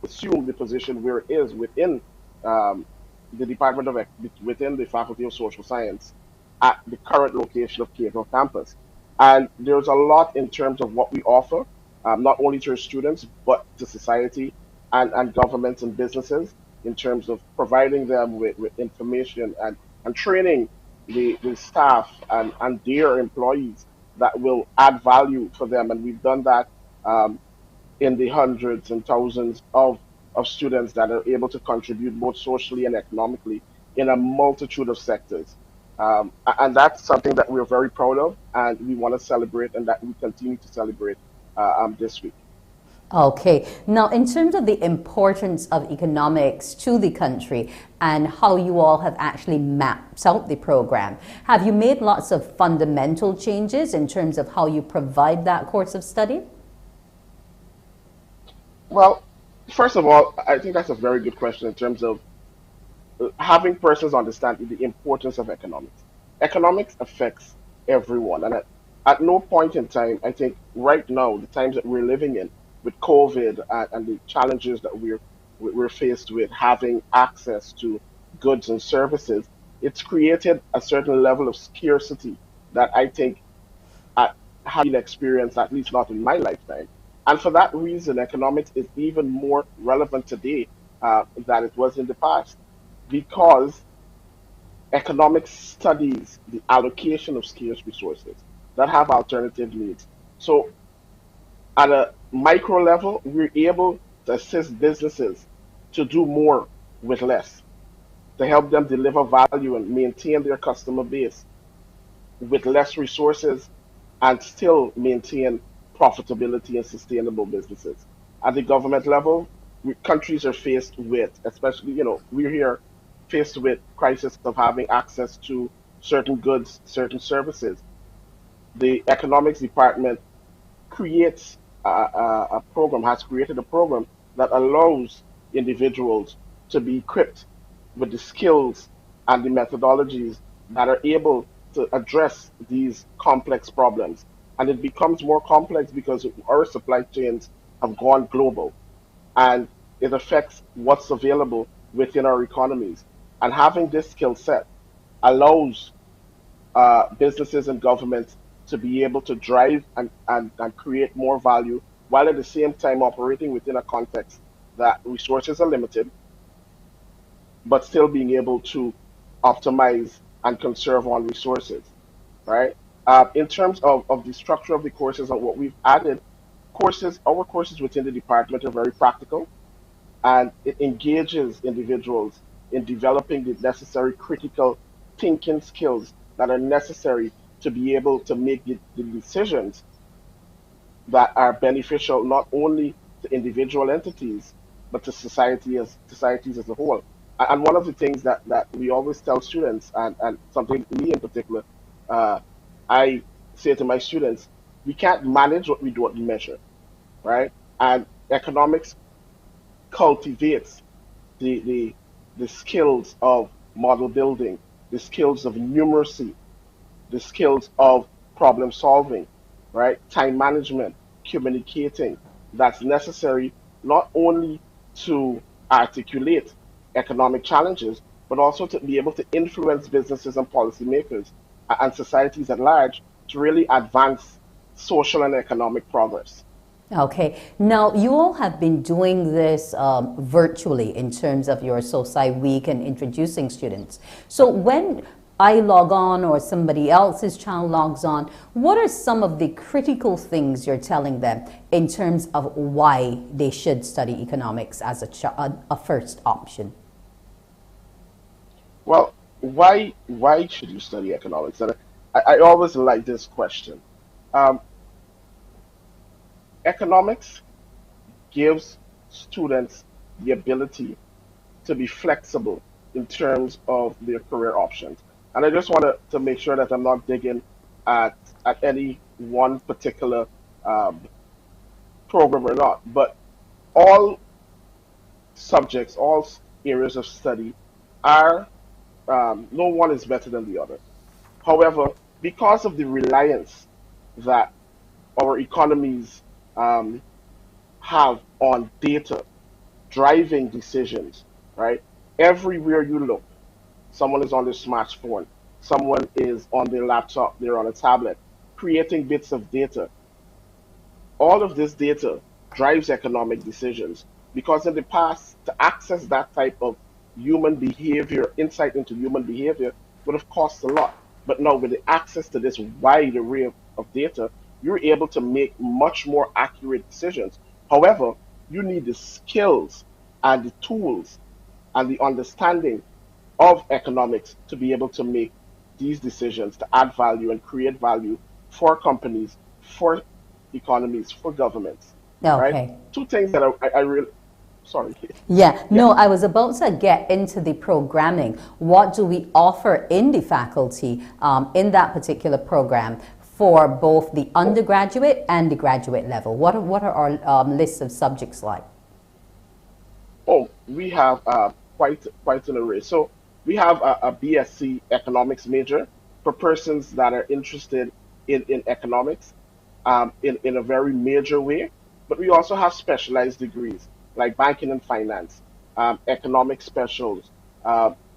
assumed the position where it is within the Department of within the Faculty of Social Science at the current location of Cape Hill campus. And there's a lot in terms of what we offer, not only to our students, but to society and governments and businesses in terms of providing them with information and training the staff and their employees that will add value for them. And we've done that in the hundreds and thousands of students that are able to contribute both socially and economically in a multitude of sectors. And that's something that we're very proud of, and we want to celebrate, and that we continue to celebrate this week. Okay. Now, in terms of the importance of economics to the country and how you all have actually mapped out the program, have you made lots of fundamental changes in terms of how you provide that course of study? Well, first of all, I think that's a very good question in terms of having persons understand the importance of economics. Economics affects everyone, and at no point in time, I think right now, the times that we're living in, with COVID and the challenges that we're faced with, having access to goods and services, it's created a certain level of scarcity that I think have been experienced, at least not in my lifetime. And for that reason, economics is even more relevant today than it was in the past, because economics studies the allocation of scarce resources that have alternative needs. So at a micro level, we're able to assist businesses to do more with less, to help them deliver value and maintain their customer base with less resources and still maintain profitability and sustainable businesses. At the government level, countries are faced with, especially, we're here faced with crisis of having access to certain goods, certain services. The economics department creates a program, has created a program that allows individuals to be equipped with the skills and the methodologies that are able to address these complex problems. And it becomes more complex because our supply chains have gone global, and it affects what's available within our economies. And having this skill set allows businesses and governments to be able to drive and create more value, while at the same time operating within a context that resources are limited, but still being able to optimize and conserve on resources, right? In terms of the structure of the courses and what we've added, our courses within the department are very practical, and it engages individuals in developing the necessary critical thinking skills that are necessary to be able to make the decisions that are beneficial not only to individual entities, but to societies as a whole. And one of the things that we always tell students, and something me in particular, I say to my students, we can't manage what we don't measure, right? And economics cultivates the skills of model building, the skills of numeracy, the skills of problem solving, right? Time management, communicating, that's necessary not only to articulate economic challenges, but also to be able to influence businesses and policymakers and societies at large to really advance social and economic progress. Okay. Now, you all have been doing this virtually in terms of your SOSI week and introducing students. So when I log on or somebody else's child logs on, what are some of the critical things you're telling them in terms of why they should study economics as a first option? Well, why should you study economics? And I always like this question. Um, Economics gives students the ability to be flexible in terms of their career options. And I just want to make sure that I'm not digging at any one particular um, program or not, but all subjects, all areas of study are, no one is better than the other. However, because of the reliance that our economies um, have on data driving decisions, right? Everywhere you look, someone is on their smartphone, someone is on their laptop, they're on a tablet, creating bits of data. All of this data drives economic decisions because in the past, to access that type of human behavior, insight into human behavior, would have cost a lot. But now, with the access to this wide array of data, you're able to make much more accurate decisions. However, you need the skills and the tools and the understanding of economics to be able to make these decisions to add value and create value for companies, for economies, for governments, right? Okay. Two things that I really, sorry. Yeah, Yeah. no, I was about to get into the programming. What do we offer in the faculty in that particular program for both the undergraduate and the graduate level? What are our lists of subjects like? Oh, we have quite an array. So we have a BSc economics major for persons that are interested in economics in a very major way. But we also have specialized degrees like banking and finance, economic specials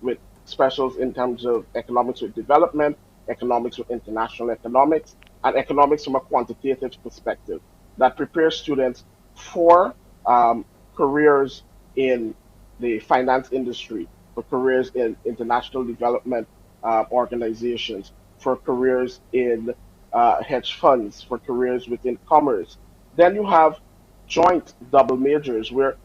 with specials in terms of economics with development, economics with international economics, and economics from a quantitative perspective that prepares students for careers in the finance industry, for careers in international development organizations, for careers in hedge funds, for careers within commerce. Then you have joint double majors where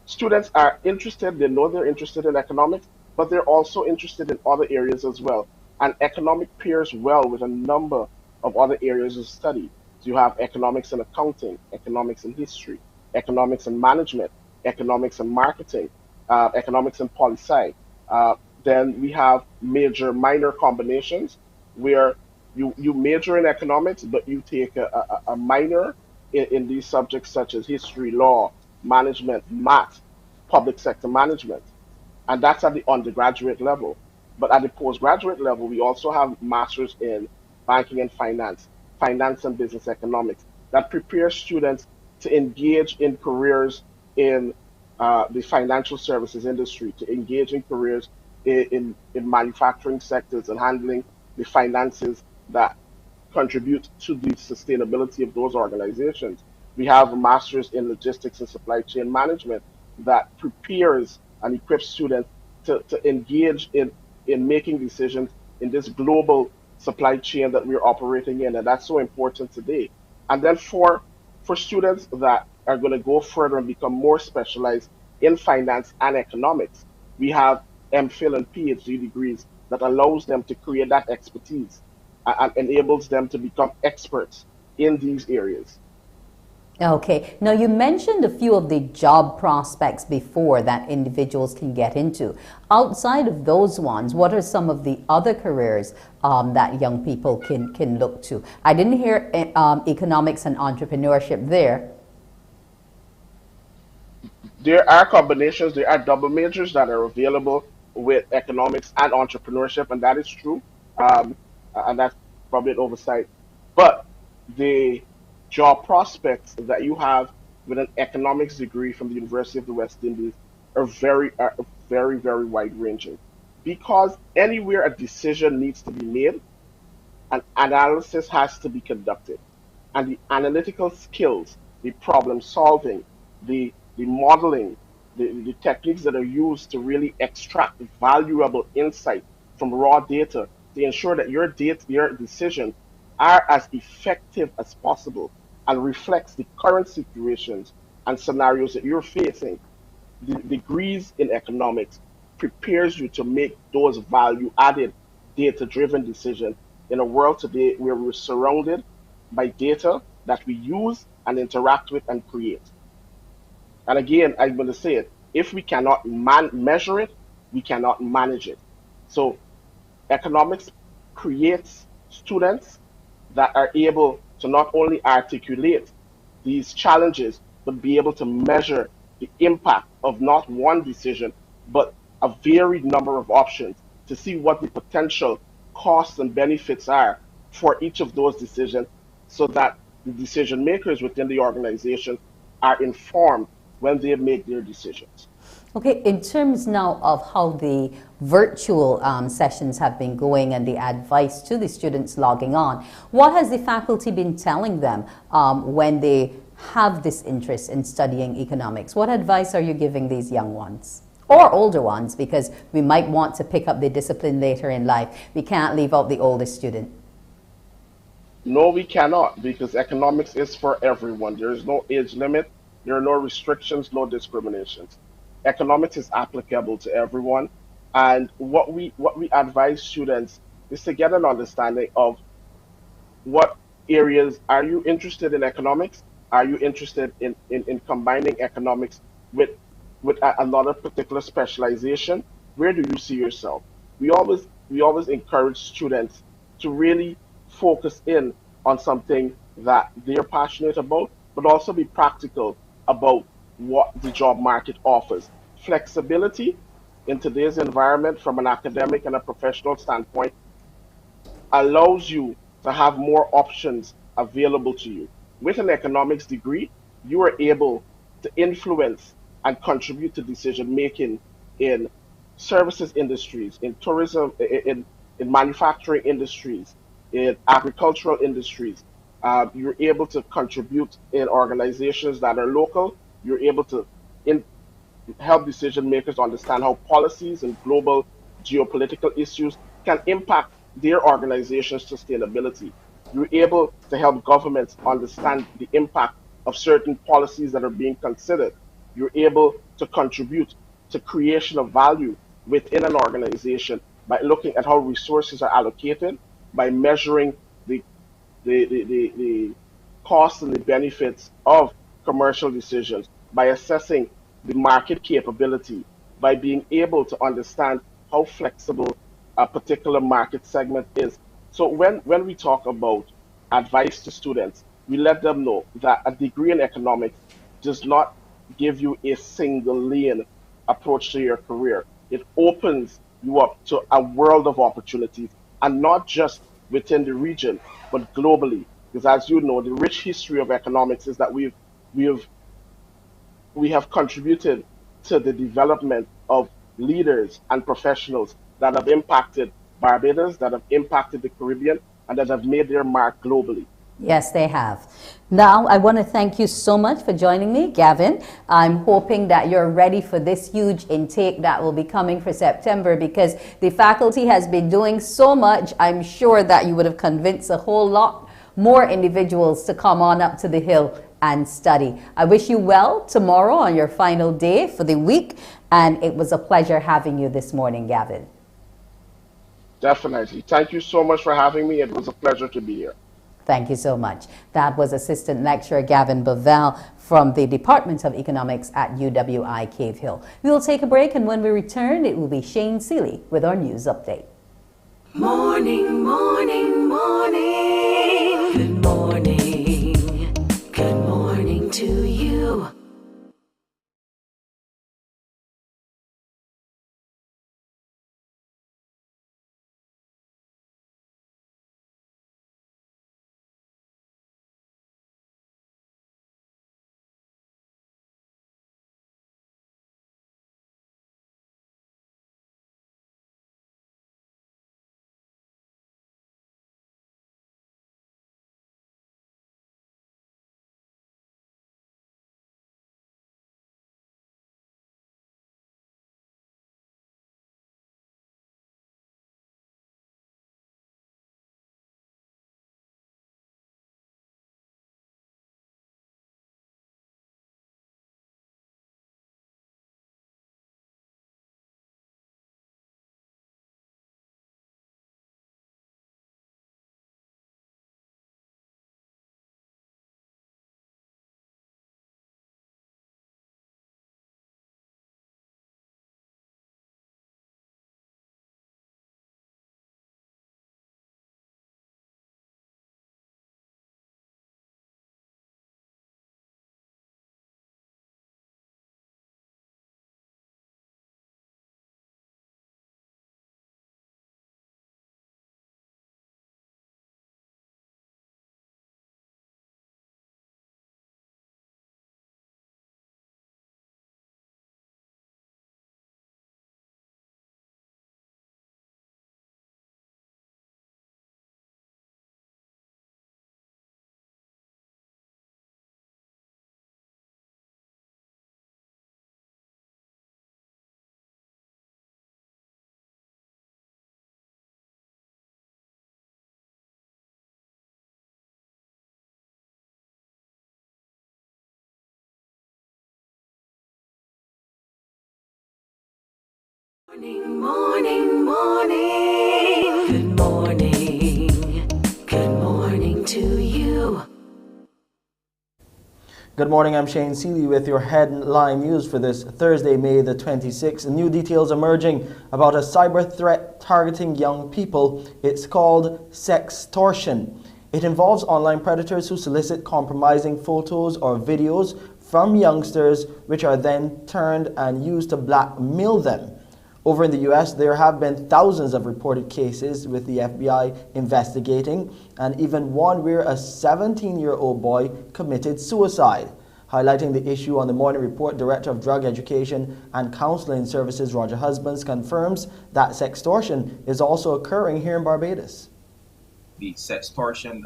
students are interested, they know they're interested in economics, but they're also interested in other areas as well. And economic pairs well with a number of other areas of study. So you have economics and accounting, economics and history, economics and management, economics and marketing, economics and poli sci. Then we have major minor combinations where you major in economics, but you take a minor in these subjects such as history, law, management, math, public sector management. And that's at the undergraduate level. But at the postgraduate level, we also have masters in banking and finance, finance and business economics that prepare students to engage in careers in the financial services industry, to engage in careers in manufacturing sectors and handling the finances that contribute to the sustainability of those organizations. We have a master's in logistics and supply chain management that prepares and equips students to engage in making decisions in this global supply chain that we're operating in. And that's so important today. And then for students that are going to go further and become more specialized in finance and economics, we have MPhil and PhD degrees that allows them to create that expertise and enables them to become experts in these areas. Okay. Now, you mentioned a few of the job prospects before that individuals can get into. Outside of those ones, what are some of the other careers that young people can look to? I didn't hear economics and entrepreneurship there. There are combinations, there are double majors that are available with economics and entrepreneurship, and that is true. Um, and that's probably an oversight. But the job prospects that you have with an economics degree from the University of the West Indies are very, very wide ranging. Because anywhere a decision needs to be made, an analysis has to be conducted. And the analytical skills, the problem solving, the modeling, the techniques that are used to really extract valuable insight from raw data to ensure that your decisions are as effective as possible and reflects the current situations and scenarios that you're facing. The degrees in economics prepares you to make those value added data driven decisions in a world today where we're surrounded by data that we use and interact with and create. And again, I'm going to say it, if we cannot measure it, we cannot manage it. So economics creates students that are able to not only articulate these challenges, but be able to measure the impact of not one decision, but a varied number of options to see what the potential costs and benefits are for each of those decisions so that the decision makers within the organization are informed when they make their decisions. Okay, in terms now of how the virtual sessions have been going and the advice to the students logging on, what has the faculty been telling them when they have this interest in studying economics? What advice are you giving these young ones? Or older ones, because we might want to pick up the discipline later in life. We can't leave out the oldest student. No, we cannot, because economics is for everyone. There is no age limit. There are no restrictions, no discriminations. Economics is applicable to everyone. And what we advise students is to get an understanding of what areas are you interested in economics? Are you interested in combining economics with another particular specialization? Where do you see yourself? We always encourage students to really focus in on something that they're passionate about, but also be practical about what the job market offers. Flexibility in today's environment from an academic and a professional standpoint allows you to have more options available to you. With an economics degree, you are able to influence and contribute to decision making in services industries, in tourism, in manufacturing industries, in agricultural industries. You're able to contribute in organizations that are local. You're able to in, help decision makers understand how policies and global geopolitical issues can impact their organization's sustainability. You're able to help governments understand the impact of certain policies that are being considered. You're able to contribute to creation of value within an organization by looking at how resources are allocated, by measuring the the costs and the benefits of commercial decisions, by assessing the market capability, by being able to understand how flexible a particular market segment is. So when we talk about advice to students, we let them know that a degree in economics does not give you a single lane approach to your career. It opens you up to a world of opportunities, and not just within the region, but globally. Because as you know, the rich history of economics is that we have we have contributed to the development of leaders and professionals that have impacted Barbados, that have impacted the Caribbean, and that have made their mark globally. Yes, they have. Now, I want to thank you so much for joining me, Gavin. I'm hoping that you're ready for this huge intake that will be coming for September, because the faculty has been doing so much. I'm sure that you would have convinced a whole lot more individuals to come on up to the Hill and study. I wish you well tomorrow on your final day for the week, and it was a pleasure having you this morning, Gavin. Definitely. Thank you so much for having me. It was a pleasure to be here. Thank you so much. That was Assistant Lecturer Gavin Bovell from the Department of Economics at UWI Cave Hill. We will take a break, and when we return, it will be Shane Seeley with our news update. Morning, morning, morning. Good morning. Good morning to you. Morning, morning. Good morning. Good morning to you. Good morning, I'm Shane Seeley with your headline news for this Thursday, May the 26th. New details emerging about a cyber threat targeting young people. It's called sextortion. It involves online predators who solicit compromising photos or videos from youngsters, which are then turned and used to blackmail them. Over in the U.S., there have been thousands of reported cases with the FBI investigating, and even one where a 17-year-old boy committed suicide. Highlighting the issue on the Morning Report, Director of Drug Education and Counseling Services Roger Husbands confirms that sextortion is also occurring here in Barbados. The sextortion,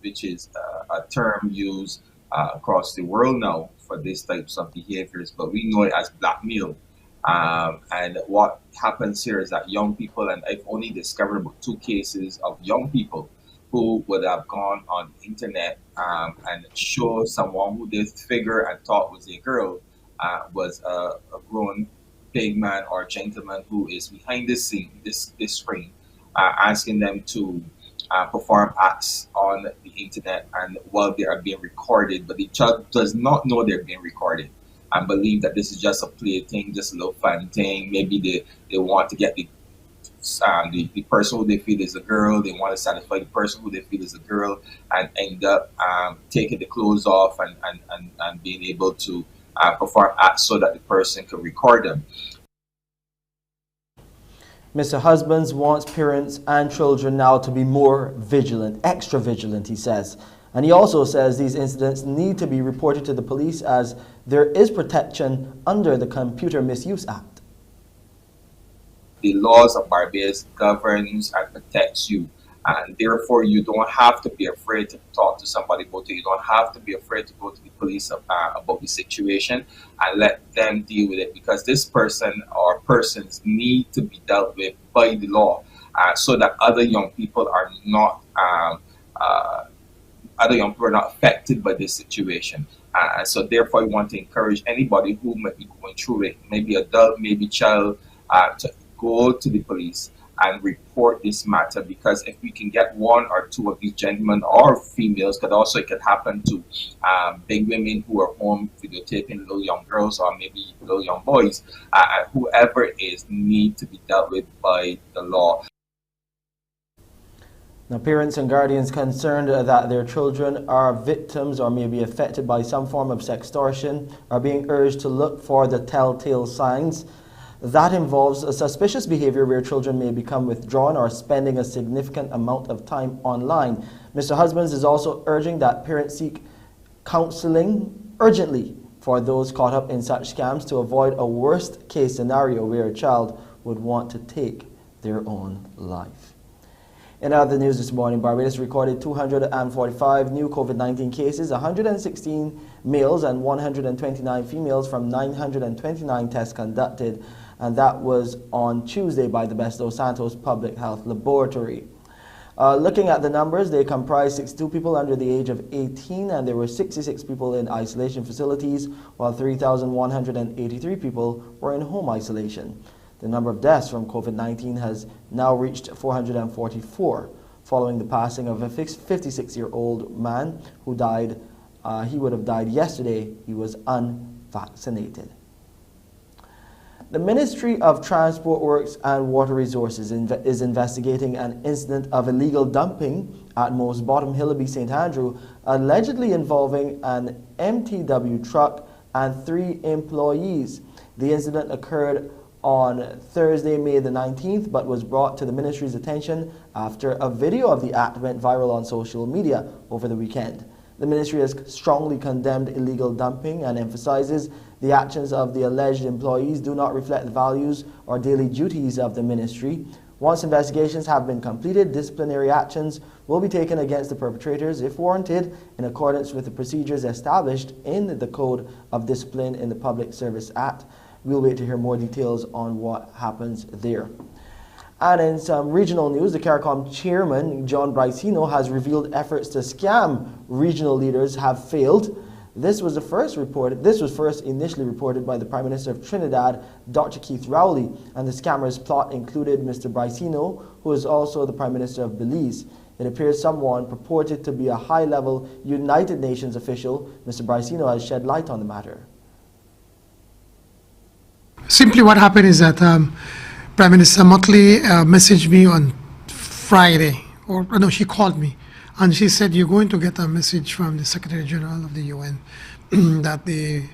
which is a term used across the world now for these types of behaviors, but we know it as blackmail. And what happens here is that young people, and I've only discovered about 2 cases of young people who would have gone on the internet and show someone who they figure and thought was a girl was a grown big man or gentleman who is behind the scene, this screen, asking them to perform acts on the internet, and while they are being recorded, but the child does not know they're being recorded and believe that this is just a play thing, just a little fun thing. Maybe they want to get the person who they feel is a girl, they want to satisfy the person who they feel is a girl, and end up taking the clothes off and being able to perform acts so that the person can record them. Mr. Husbands wants parents and children now to be more vigilant, extra vigilant, he says. And he also says these incidents need to be reported to the police as there is protection under the Computer Misuse Act. The laws of Barbados governs and protects you, and therefore you don't have to be afraid to talk to somebody about it. You don't have to be afraid to go to the police about the situation and let them deal with it, because this person or persons need to be dealt with by the law so that other young people are not affected by this situation. So therefore, I want to encourage anybody who might be going through it, maybe adult, maybe child, to go to the police and report this matter, because if we can get 1 or 2 of these gentlemen or females, it could happen to big women who are home videotaping little young girls or maybe little young boys, whoever it is need to be dealt with by the law. Now, parents and guardians concerned that their children are victims or may be affected by some form of sextortion are being urged to look for the telltale signs. That involves a suspicious behavior where children may become withdrawn or spending a significant amount of time online. Mr. Husbands is also urging that parents seek counseling urgently for those caught up in such scams to avoid a worst case scenario where a child would want to take their own life. In other news this morning, Barbados recorded 245 new COVID-19 cases, 116 males and 129 females from 929 tests conducted, and that was on Tuesday by the Best Dos Santos Public Health Laboratory. Looking at the numbers, they comprised 62 people under the age of 18, and there were 66 people in isolation facilities, while 3,183 people were in home isolation. The number of deaths from COVID-19 has now reached 444, following the passing of a 56-year-old man who died. He would have died yesterday. He was unvaccinated. The Ministry of Transport Works and Water Resources is investigating an incident of illegal dumping at Most Bottom Hillaby St. Andrew, allegedly involving an MTW truck and 3 employees. The incident occurred on Thursday, May the 19th, but was brought to the ministry's attention after a video of the act went viral on social media over the weekend. The ministry has strongly condemned illegal dumping and emphasizes the actions of the alleged employees do not reflect the values or daily duties of the ministry. Once investigations have been completed, disciplinary actions will be taken against the perpetrators if warranted in accordance with the procedures established in the Code of Discipline in the Public Service Act. We'll wait to hear more details on what happens there. And in some regional news, the CARICOM chairman, John Bricino, has revealed efforts to scam regional leaders have failed. This was first initially reported by the Prime Minister of Trinidad, Dr. Keith Rowley, and the scammers' plot included Mr. Bricino, who is also the Prime Minister of Belize. It appears someone purported to be a high-level United Nations official. Mr. Bricino has shed light on the matter. Simply what happened is that Prime Minister Motley messaged me on Friday, or no, she called me, and she said, you're going to get a message from the Secretary General of the UN that the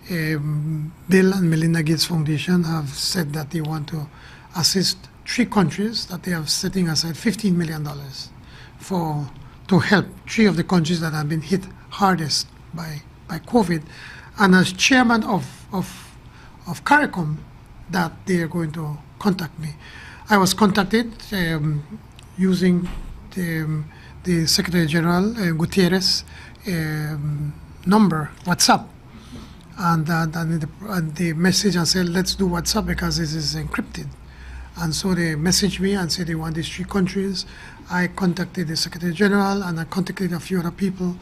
Bill and Melinda Gates Foundation have said that they want to assist 3 countries, that they are setting aside $15 million to help 3 of the countries that have been hit hardest by COVID. And as chairman of CARICOM, that they are going to contact me. I was contacted using the Secretary General Gutierrez number, WhatsApp, and the message and said, let's do WhatsApp because this is encrypted. And so they messaged me and said they want these 3 countries. I contacted the Secretary General and I contacted a few other people,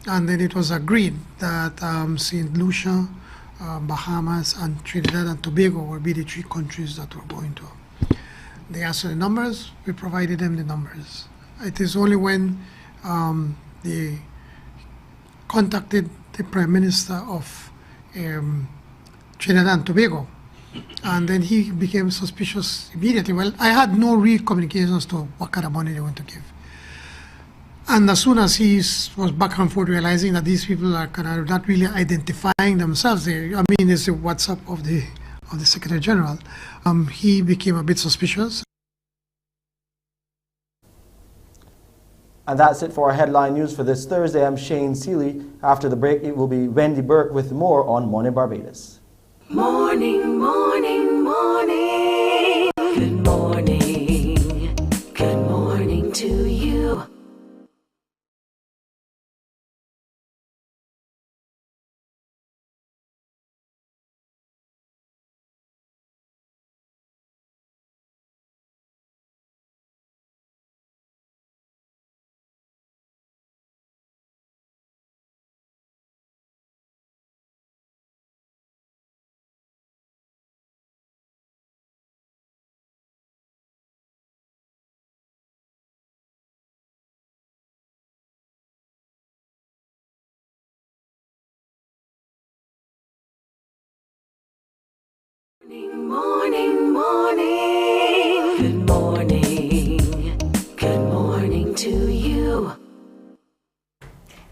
and then it was agreed that St. Lucia, Bahamas, and Trinidad and Tobago will be the 3 countries that we're going to. They asked for the numbers, we provided them the numbers. It is only when they contacted the Prime Minister of Trinidad and Tobago, and then he became suspicious immediately. Well, I had no real communication as to what kind of money they want to give. And as soon as he was back and forth realizing that these people are kind of not really identifying themselves, it's the WhatsApp of the Secretary General, he became a bit suspicious. And that's it for our headline news for this Thursday. I'm Shane Seeley. After the break, it will be Wendy Burke with more on Mornin Barbados. Morning, morning, morning. Good morning. Good morning to you. Morning, morning. Good morning. Good morning to you.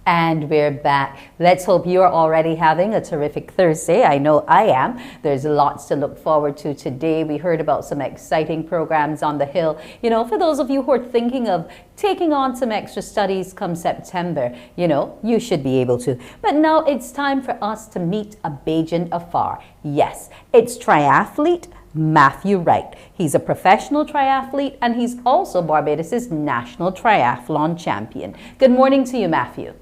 And we're back. Let's hope you're already having a terrific Thursday. I know I am. There's lots to look forward to today. We heard about some exciting programs on the Hill. You know, for those of you who are thinking of taking on some extra studies come September, you should be able to. But now it's time for us to meet a Bajan afar. Yes, it's triathlete Matthew Wright. He's a professional triathlete and he's also Barbados' national triathlon champion. Good morning to you, Matthew.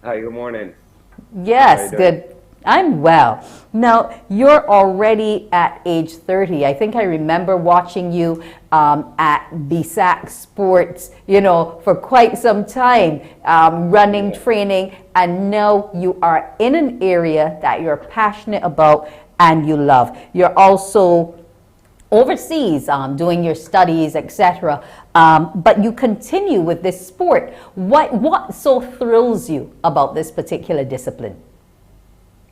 Hi, good morning. Yes, good. I'm well. Now, you're already at age 30. I think I remember watching you at BSAC Sports, for quite some time, running, training, and now you are in an area that you're passionate about and you love. You're also overseas doing your studies, etc. But you continue with this sport. What so thrills you about this particular discipline?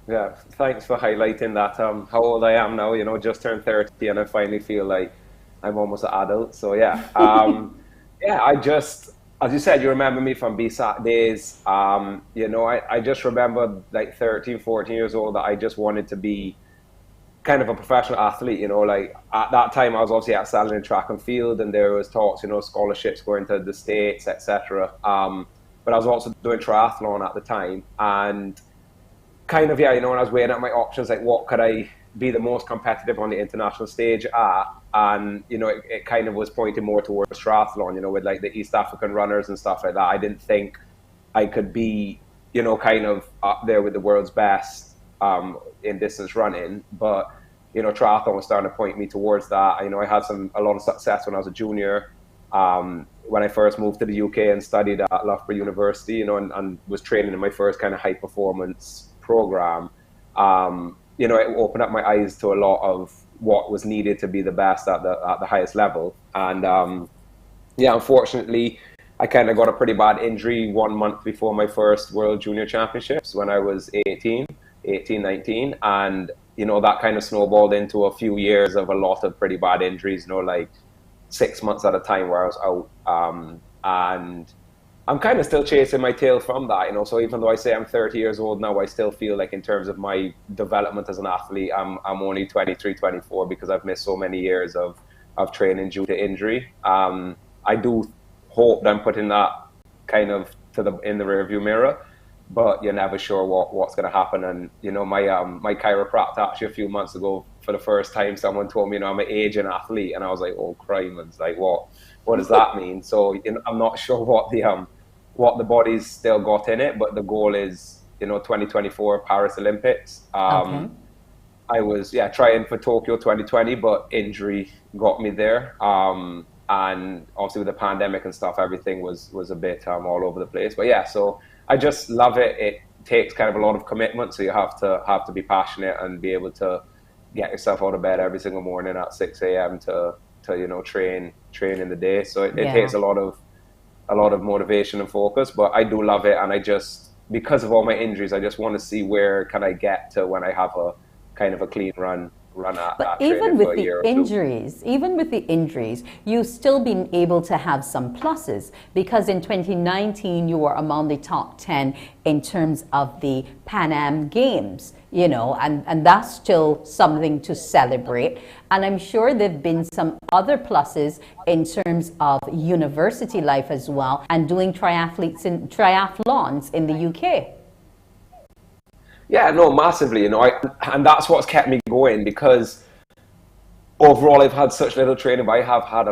Yeah, thanks for highlighting that. How old I am now, just turned 30 and I finally feel like I'm almost an adult. So yeah, I just, as you said, you remember me from BSAT days. I just remember like 13, 14 years old that I just wanted to be kind of a professional athlete, like at that time I was obviously excelling in track and field and there was talks, scholarships going to the States, etc. But I was also doing triathlon at the time and kind of, when I was weighing up my options, like what could I be the most competitive on the international stage at? And, it kind of was pointing more towards triathlon, with like the East African runners and stuff like that. I didn't think I could be, kind of up there with the world's best in distance running, but triathlon was starting to point me towards that. I had a lot of success when I was a junior, When I first moved to the UK and studied at Loughborough University, you know, and was training in my first kind of high performance program, you know, it opened up my eyes to a lot of what was needed to be the best at the highest level. And yeah, unfortunately, I kind of got a pretty bad injury 1 month before my first World Junior Championships when I was 19. And, you know, that kind of snowballed into a few years of a lot of pretty bad injuries, you know, like 6 months at a time where I was out. And I'm kind of still chasing my tail from that, you know. So even though I say I'm 30 years old now, I still feel like in terms of my development as an athlete, I'm only 23, 24 because I've missed so many years of training due to injury. I do hope that I'm putting that kind of in the rearview mirror, but you're never sure what's going to happen. And you know, my chiropractor actually a few months ago, for the first time, someone told me, you know, I'm an aging athlete, and I was like, oh, crime! It's like, what does that mean? So you know, I'm not sure what the body's still got in it, but the goal is, you know, 2024 Paris Olympics. Okay. I was trying for Tokyo 2020, but injury got me there. And obviously with the pandemic and stuff, everything was a bit all over the place. But yeah, so I just love it. It takes kind of a lot of commitment, so you have to be passionate and be able to get yourself out of bed every single morning at 6 a.m. to you know, train in the day. So it takes a lot of motivation and focus. But I do love it, and I just, because of all my injuries, I just want to see where can I get to when I have a kind of a clean run at But training even for with a year or the two. injuries, you've still been able to have some pluses, because in 2019 you were among the top 10 in terms of the Pan Am Games, you know, and that's still something to celebrate. And I'm sure there've been some other pluses in terms of university life as well, and doing triathlons in the UK. Yeah, no, massively, you know, and that's what's kept me going, because overall I've had such little training, but I have had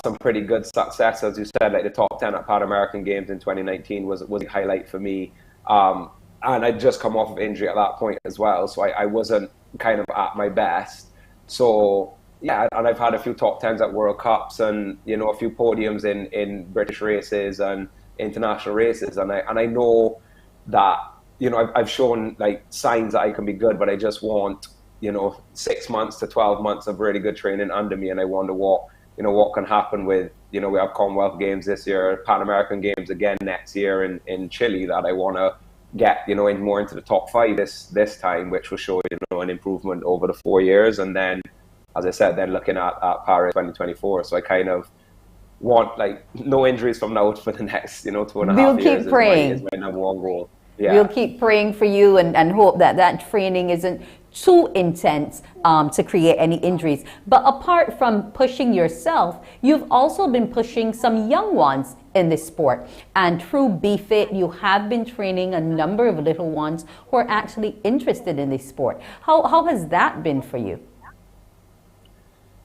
some pretty good success, as you said, like the top 10 at Pan American Games in 2019 was a highlight for me. And I'd just come off of injury at that point as well, so I wasn't kind of at my best. So yeah, and I've had a few top 10s at World Cups, and you know, a few podiums in British races and international races, and I know that, you know, I've shown like signs that I can be good, but I just want, you know, 6 months to 12 months of really good training under me. And I wonder what can happen with, you know, we have Commonwealth Games this year, Pan American Games again next year in Chile, that I want to get, you know, more into the top 5 this time, which will show, you know, an improvement over the 4 years. And then, as I said, then looking at Paris 2024. So I kind of want like no injuries from now for the next, you know, 2.5 years. Keep praying. Is my number one goal. Yeah. We'll keep praying for you and hope that training isn't too intense to create any injuries. But apart from pushing yourself, you've also been pushing some young ones in this sport. And through BFit, you have been training a number of little ones who are actually interested in this sport. How has that been for you?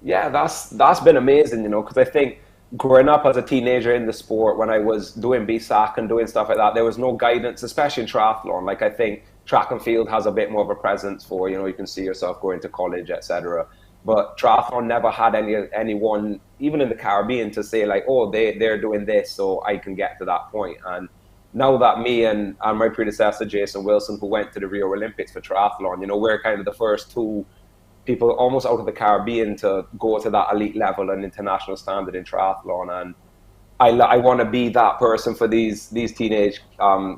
Yeah, that's been amazing, you know, because I think growing up as a teenager in the sport, when I was doing BSAC and doing stuff like that, there was no guidance, especially in triathlon. Like, I think track and field has a bit more of a presence for, you know, you can see yourself going to college, etc. But triathlon never had anyone, even in the Caribbean, to say like, oh, they're doing this, so I can get to that point. And now that me and my predecessor, Jason Wilson, who went to the Rio Olympics for triathlon, you know, we're kind of the first two people almost out of the Caribbean to go to that elite level and international standard in triathlon. And I want to be that person for these teenage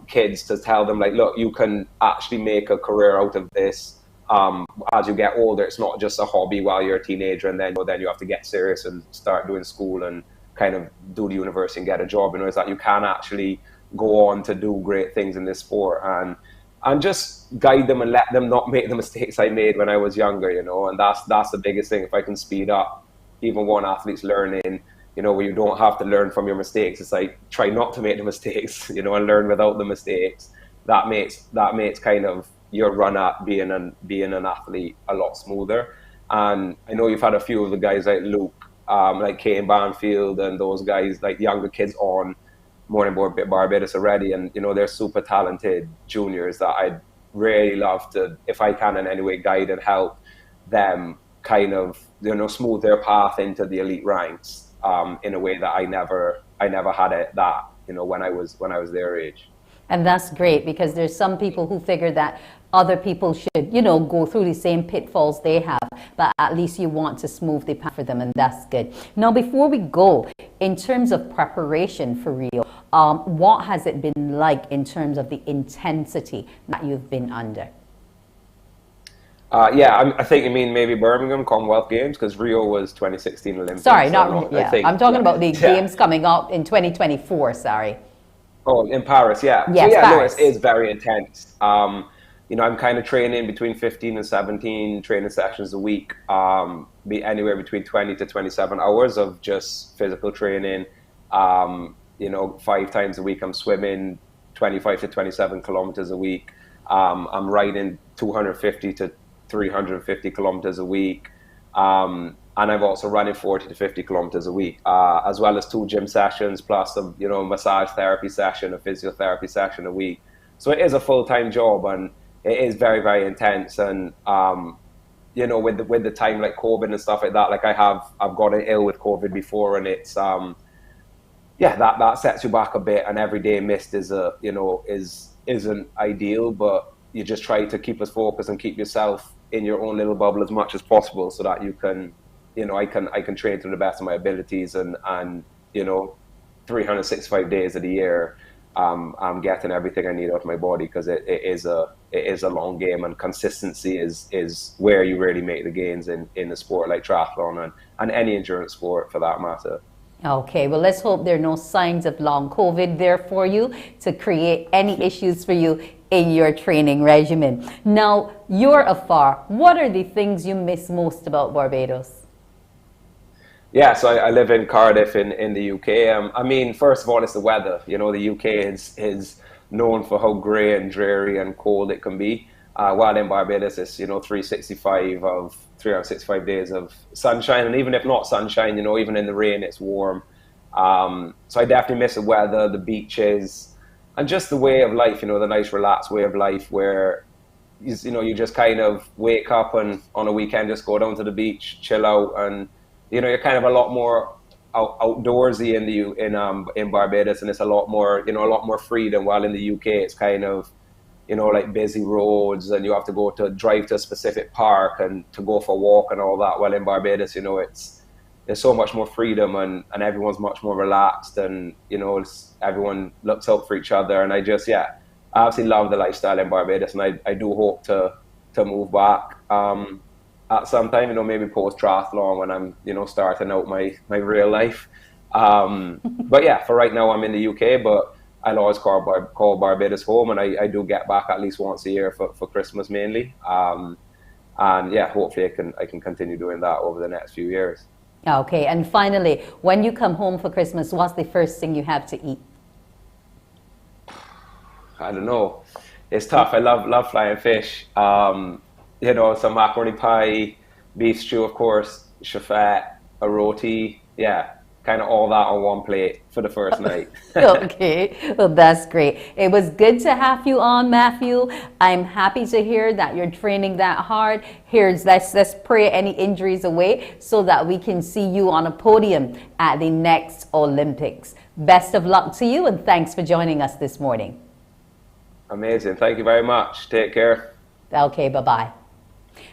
kids, to tell them like, look, you can actually make a career out of this as you get older. It's not just a hobby while you're a teenager, and then you have to get serious and start doing school and kind of do the university and get a job. You know, it's that you can actually go on to do great things in this sport, and just guide them and let them not make the mistakes I made when I was younger, you know. And that's the biggest thing. If I can speed up even one athlete's learning, you know, where you don't have to learn from your mistakes, it's like, try not to make the mistakes, you know, and learn without the mistakes. That makes kind of your run at being an athlete a lot smoother. And I know you've had a few of the guys like Luke, like Kane Banfield, and those guys, like younger kids on Mornin Barbados already, and you know, they're super talented juniors that I'd really love to, if I can in any way, guide and help them kind of, you know, smooth their path into the elite ranks. in a way that I never had it that, you know, when I was their age. And that's great, because there's some people who figure that other people should, you know, go through the same pitfalls they have, but at least you want to smooth the path for them, and that's good. Now, before we go, in terms of preparation for Rio, what has it been like in terms of the intensity that you've been under? Yeah, I think you mean maybe Birmingham Commonwealth Games, because Rio was 2016 Olympics. Sorry, so not, I think, I'm talking about the games coming up in 2024, sorry. Oh, in Paris, yeah. Yes, so yeah, Paris. no, it is very intense. You know, I'm kind of training between 15 and 17 training sessions a week, be anywhere between 20 to 27 hours of just physical training. You know, 5 times a week I'm swimming 25 to 27 kilometers a week. I'm riding 250 to 350 kilometers a week. And I'm also running 40 to 50 kilometers a week, as well as 2 gym sessions, plus a, you know, massage therapy session, a physiotherapy session a week. So it is a full-time job, and it is very, very intense. And, you know, with the time like COVID and stuff like that, like I've gotten ill with COVID before, and it's, yeah, that sets you back a bit. And every day missed isn't ideal, but you just try to keep us focused and keep yourself in your own little bubble as much as possible, so that you can, you know, I can train to the best of my abilities, and you know, 365 days of the year, I'm getting everything I need out of my body, because it is a long game, and consistency is where you really make the gains in a sport like triathlon and any endurance sport for that matter. Okay, well, let's hope there are no signs of long COVID there for you to create any issues for you in your training regimen. Now, you're afar. What are the things you miss most about Barbados? Yeah, so I live in Cardiff in the UK. I mean, first of all, it's the weather. You know, the UK is known for how grey and dreary and cold it can be. While in Barbados, it's, you know, 365 days of sunshine. And even if not sunshine, you know, even in the rain, it's warm. So I definitely miss the weather, the beaches, and just the way of life, you know, the nice relaxed way of life where, you know, you just kind of wake up and on a weekend just go down to the beach, chill out, and, you know, you're kind of a lot more outdoorsy in Barbados, and it's a lot more freedom. While in the UK, it's kind of, you know, like busy roads, and you have to drive to a specific park and to go for a walk and all that. While in Barbados, you know, there's so much more freedom, and everyone's much more relaxed, and, you know, everyone looks out for each other. And I absolutely love the lifestyle in Barbados, and I do hope to move back at some time, you know, maybe post triathlon when I'm, you know, starting out my real life. But yeah, for right now I'm in the UK, but I'll always call Barbados home, and I do get back at least once a year for Christmas mainly. And yeah, hopefully I can continue doing that over the next few years. Okay, and finally, when you come home for Christmas, what's the first thing you have to eat? I don't know. It's tough. I love flying fish. You know, some macaroni pie, beef stew, of course, chafat, a roti. Yeah, kind of all that on one plate for the first night. Okay, well, that's great. It was good to have you on, Matthew. I'm happy to hear that you're training that hard. Let's pray any injuries away so that we can see you on a podium at the next Olympics. Best of luck to you, and thanks for joining us this morning. Amazing. Thank you very much. Take care. Okay, bye-bye.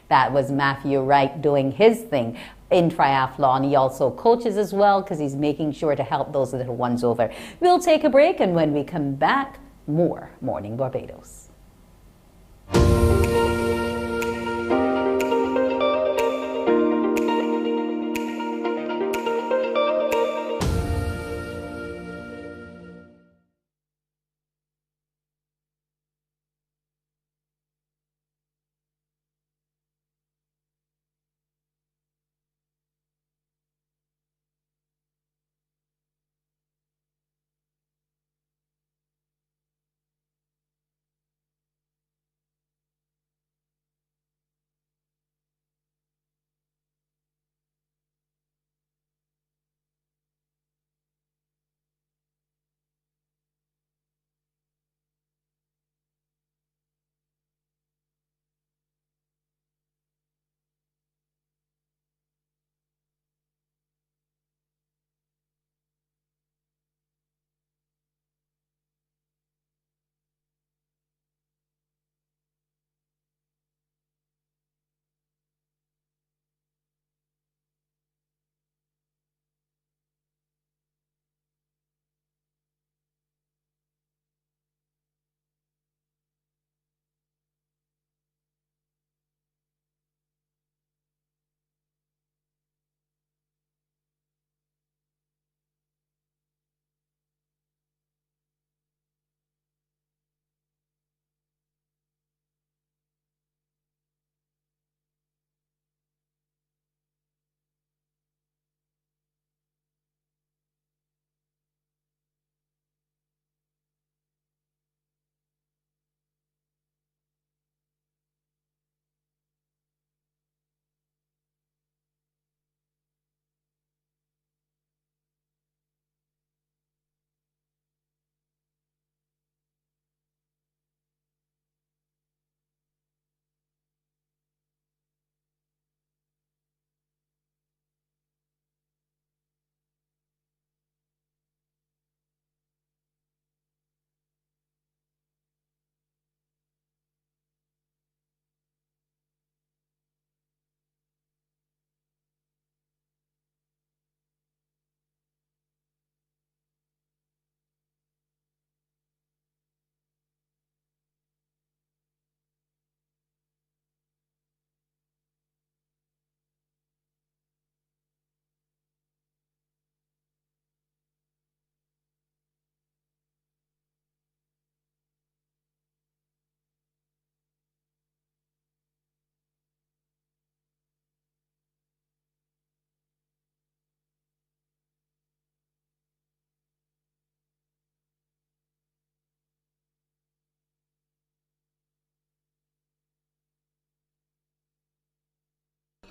That was Matthew Wright doing his thing in triathlon. He also coaches as well, because he's making sure to help those little ones over. We'll take a break, and when we come back, more Morning Barbados.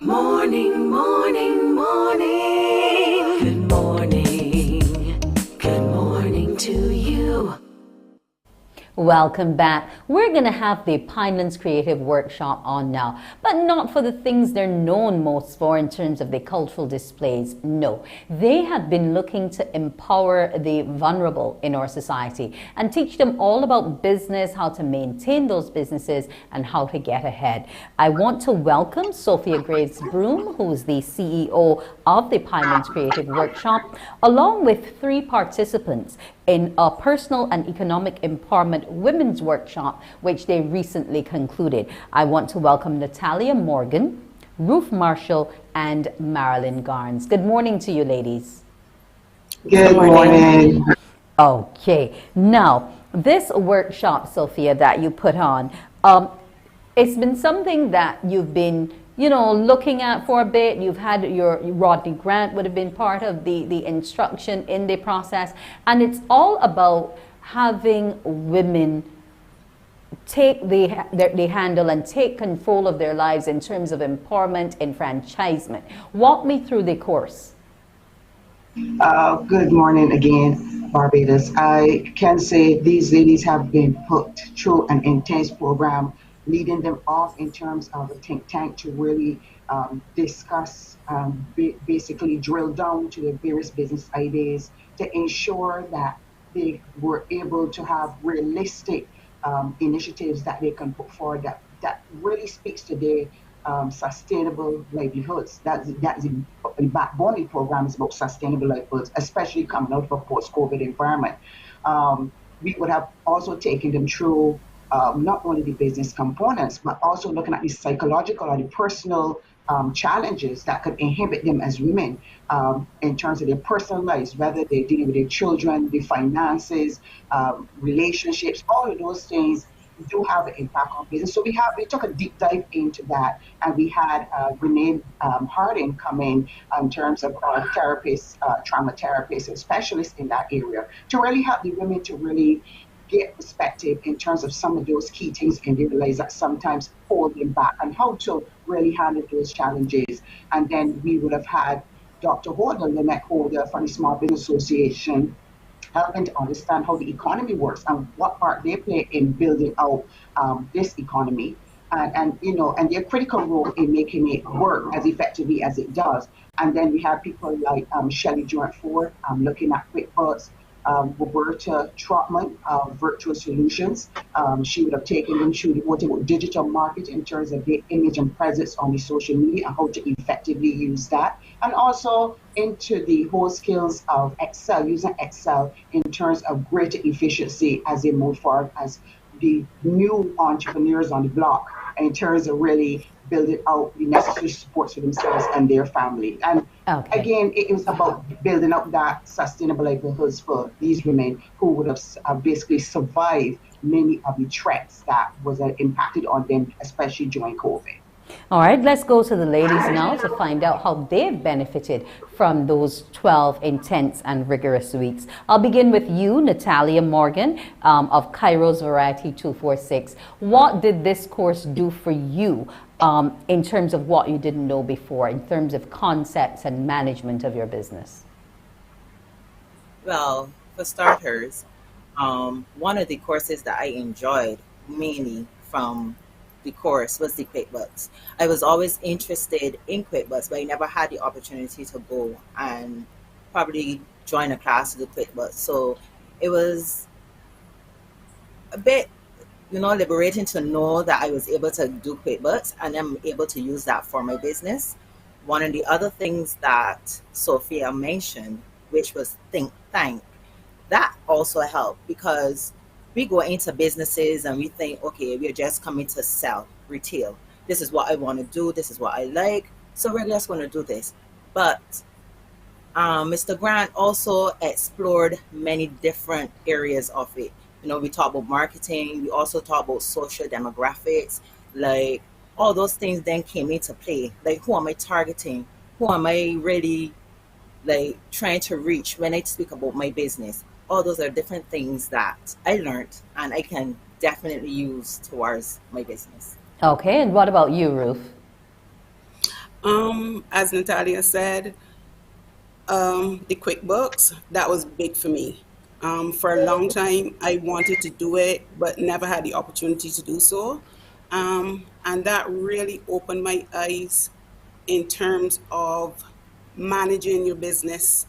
Morning, morning, morning. Good morning. Good morning to you. Welcome back. We're going to have the Pinelands Creative Workshop on now, but not for the things they're known most for in terms of the cultural displays. No, they have been looking to empower the vulnerable in our society and teach them all about business, how to maintain those businesses, and how to get ahead. I want to welcome Sophia Graves Broom, who's the CEO of the Pinelands Creative Workshop, along with 3 participants in a personal and economic empowerment women's workshop, which they recently concluded. I want to welcome Natalia Morgan, Ruth Marshall, and Marilyn Garnes. Good morning to you, ladies. Good morning. Okay, now this workshop, Sophia, that you put on, it's been something that you've been looking at for a bit. You've had your Rodney Grant would have been part of the instruction in the process. And it's all about having women take the handle and take control of their lives in terms of empowerment, enfranchisement. Walk me through the course. Good morning again, Barbados. I can say these ladies have been put through an intense program, leading them off in terms of a think tank to really discuss, basically drill down to the various business ideas to ensure that they were able to have realistic initiatives that they can put forward that really speaks to their sustainable livelihoods. That's the backbone of the program is about sustainable livelihoods, especially coming out of a post-COVID environment. We would have also taken them through not only the business components, but also looking at the psychological or the personal challenges that could inhibit them as women in terms of their personal lives, whether they're dealing with their children, their finances, relationships, all of those things do have an impact on business. So we took a deep dive into that, and we had Renee Harding come in terms of therapists, trauma therapists, and specialists in that area to really help the women to really get perspective in terms of some of those key things in their lives that sometimes hold them back and how to really handle those challenges. And then we would have had Dr. Holder, Lynette Holder from the Small Business Association, helping to understand how the economy works and what part they play in building out this economy and their critical role in making it work as effectively as it does. And then we have people like Shelley Durant-Ford looking at QuickBooks, Roberta Trotman of Virtual Solutions. She would have taken them through the digital market in terms of their image and presence on the social media and how to effectively use that. And also into the whole skills of Excel, using Excel in terms of greater efficiency as they move forward as the new entrepreneurs on the block in terms of really building out the necessary supports for themselves and their family. And again, it was about building up that sustainable livelihoods for these women who would have basically survived many of the threats that was impacted on them, especially during COVID. All right, let's go to the ladies now to find out how they've benefited from those 12 intense and rigorous weeks. I'll begin with you, Natalia Morgan of Cairo's Variety 246. What did this course do for you in terms of what you didn't know before, in terms of concepts and management of your business? Well, for starters, one of the courses that I enjoyed mainly from the course was the QuickBooks. I was always interested in QuickBooks, but I never had the opportunity to go and probably join a class to do QuickBooks. So it was a bit, liberating to know that I was able to do QuickBooks and I'm able to use that for my business. One of the other things that Sophia mentioned, which was think tank, that also helped because we go into businesses and we think, okay, we're just coming to sell retail. This is what I want to do. This is what I like. So we're just going to do this. But Mr. Grant also explored many different areas of it. We talk about marketing. We also talk about social demographics. Like all those things then came into play. Like who am I targeting? Who am I really trying to reach when I speak about my business? All those are different things that I learned and I can definitely use towards my business. Okay, and what about you, Ruth? As Natalia said, the QuickBooks, that was big for me. For a long time, I wanted to do it, but never had the opportunity to do so. And that really opened my eyes in terms of managing your business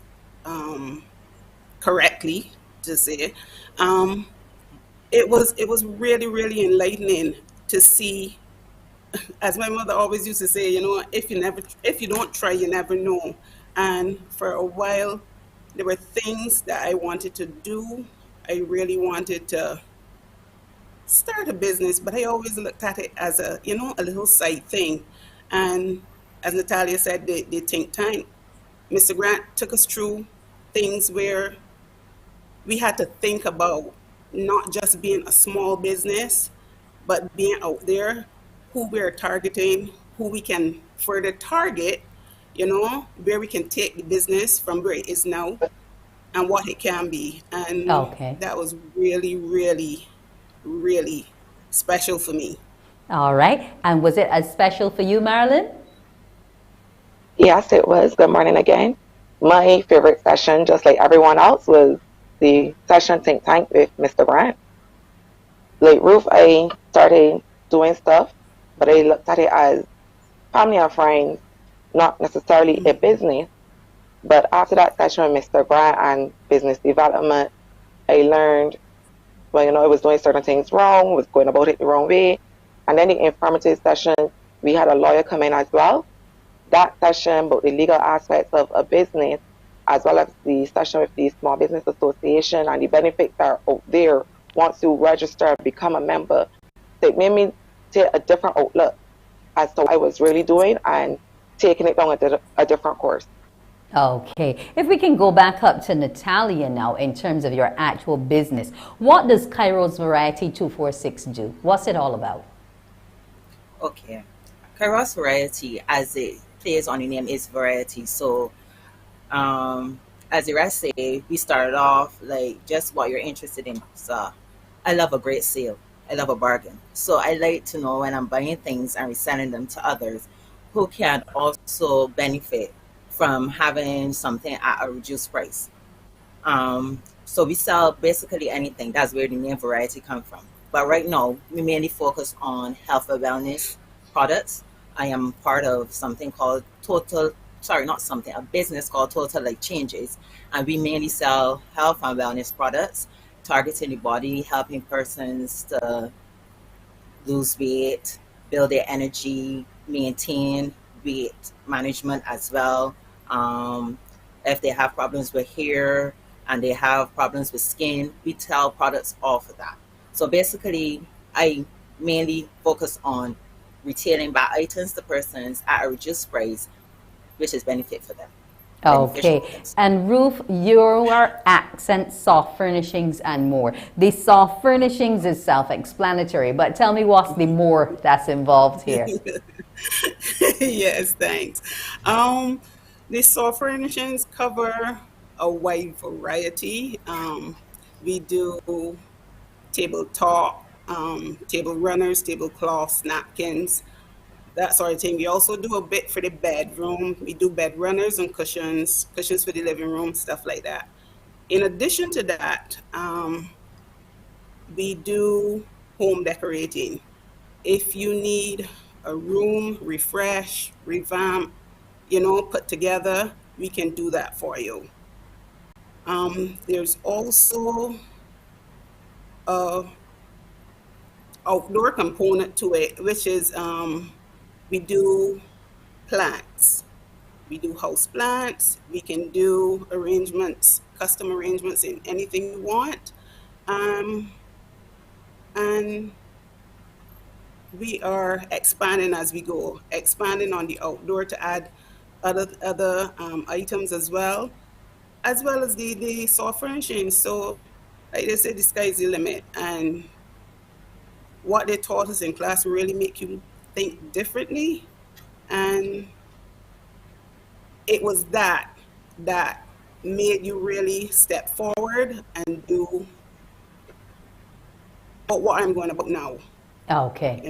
correctly, to say. Um, it was really, really enlightening to see, as my mother always used to say, if you don't try, you never know. And for a while, there were things that I wanted to do. I really wanted to start a business, but I always looked at it as a little side thing. And as Natalia said, the think tank, Mr. Grant took us through things where we had to think about not just being a small business, but being out there, who we're targeting, who we can further target, where we can take the business from where it is now and what it can be. And Okay. that was really, really, really special for me. All right. And was it as special for you, Marilyn? Yes, it was. Good morning again. My favorite session, just like everyone else, was the session think tank with Mr. Grant. Like Ruth, I started doing stuff, but I looked at it as family and friends, not necessarily a business. But after that session with Mr. Grant and business development, I learned, I was doing certain things wrong, was going about it the wrong way. And then the informative session, we had a lawyer come in as well. That session about the legal aspects of a business, as well as the session with the Small Business Association and the benefits that are out there once you register and become a member, it made me take a different outlook as to what I was really doing and taking it down a different course. Okay. If we can go back up to Natalia now in terms of your actual business, what does Kairos Variety 246 do? What's it all about? Okay. Kairos Variety, as it plays on the name, is variety. So, as the rest say, we started off like just what you're interested in. So, I love a great sale. I love a bargain. So, I like to know when I'm buying things and reselling them to others who can also benefit from having something at a reduced price. So we sell basically anything. That's where the name variety comes from. But right now, we mainly focus on health and wellness products. I am part of something called a business called Total Life Changes. And we mainly sell health and wellness products, targeting the body, helping persons to lose weight, build their energy, maintain weight management as well. If they have problems with hair and they have problems with skin, we sell products all for that. So basically, I mainly focus on retailing back items to persons at a reduced price, which is benefit for them. Okay. And Ruth, your accent, soft furnishings and more. The soft furnishings is self-explanatory, but tell me what's the more that's involved here. Yes, thanks. The soft furnishings cover a wide variety. We do tabletop, table runners, tablecloths, napkins, that sort of thing. We also do a bit for the bedroom. We do bed runners and cushions for the living room, stuff like that. In addition to that, we do home decorating. If you need a room refresh, revamp, put together, we can do that for you. There's also a outdoor component to it, which is we do plants. We do house plants. We can do arrangements, custom arrangements in anything you want. And we are expanding as we go, expanding on the outdoor to add other items as well as the soft furnishings. So like they say, the sky's the limit. And what they taught us in class really make you think differently. And it was that made you really step forward and do what I'm going about now. Okay.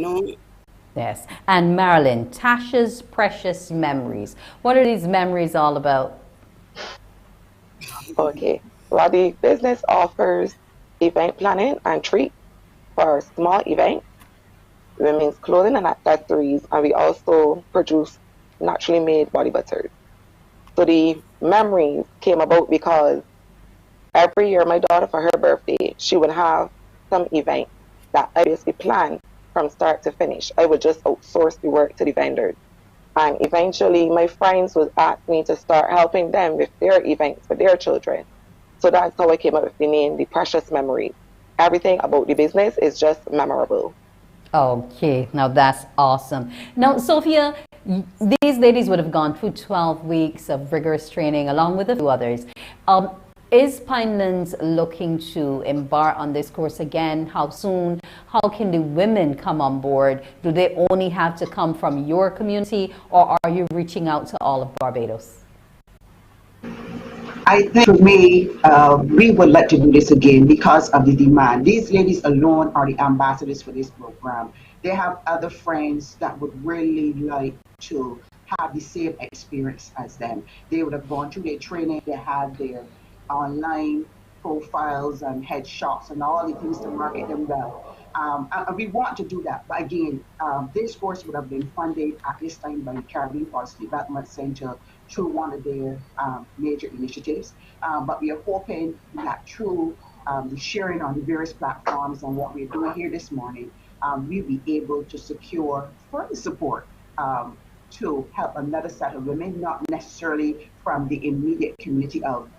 Yes. And Marilyn, Tasha's precious memories. What are these memories all about? Okay. Well, the business offers event planning and treats for small events, women's clothing and accessories, and we also produce naturally made body butters. So the memories came about because every year my daughter for her birthday, she would have some event that I basically planned from start to finish. I would just outsource the work to the vendors. And eventually my friends would ask me to start helping them with their events for their children. So that's how I came up with the name, The Precious Memories. Everything about the business is just memorable. Okay, now that's awesome. Now, Sophia, these ladies would have gone through 12 weeks of rigorous training along with a few others. Um, is Pinelands looking to embark on this course again? How soon? How can the women come on board? Do they only have to come from your community, or are you reaching out to all of Barbados? I think for me, we would like to do this again because of the demand. These ladies alone are the ambassadors for this program. They have other friends that would really like to have the same experience as them. They would have gone through their training, they had their online profiles and headshots and all the things to market them well. And we want to do that. But again, this course would have been funded at this time by the Caribbean Policy Development Center through one of their major initiatives. But we are hoping that through the sharing on the various platforms and what we're doing here this morning, we'll be able to secure further support to help another set of women, not necessarily from the immediate community of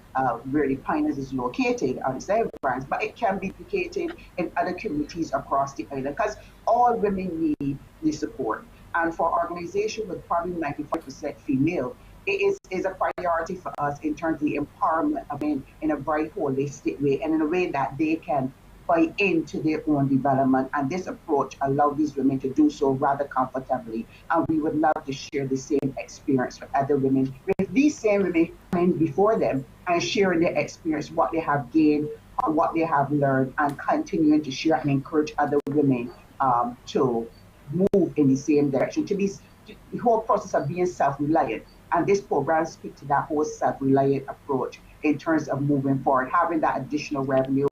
where the Pioneers is located on St. Brands, but it can be duplicated in other communities across the island because all women need the support. And for organizations with probably 95% female, it is a priority for us in terms of the empowerment of men in a very holistic way and in a way that they can buy into their own development. And this approach allows these women to do so rather comfortably. And we would love to share the same experience with other women, with these same women coming before them and sharing their experience, what they have gained, what they have learned, and continuing to share and encourage other women to move in the same direction, the whole process of being self-reliant. And this program speaks to that whole self-reliant approach in terms of moving forward, having that additional revenue,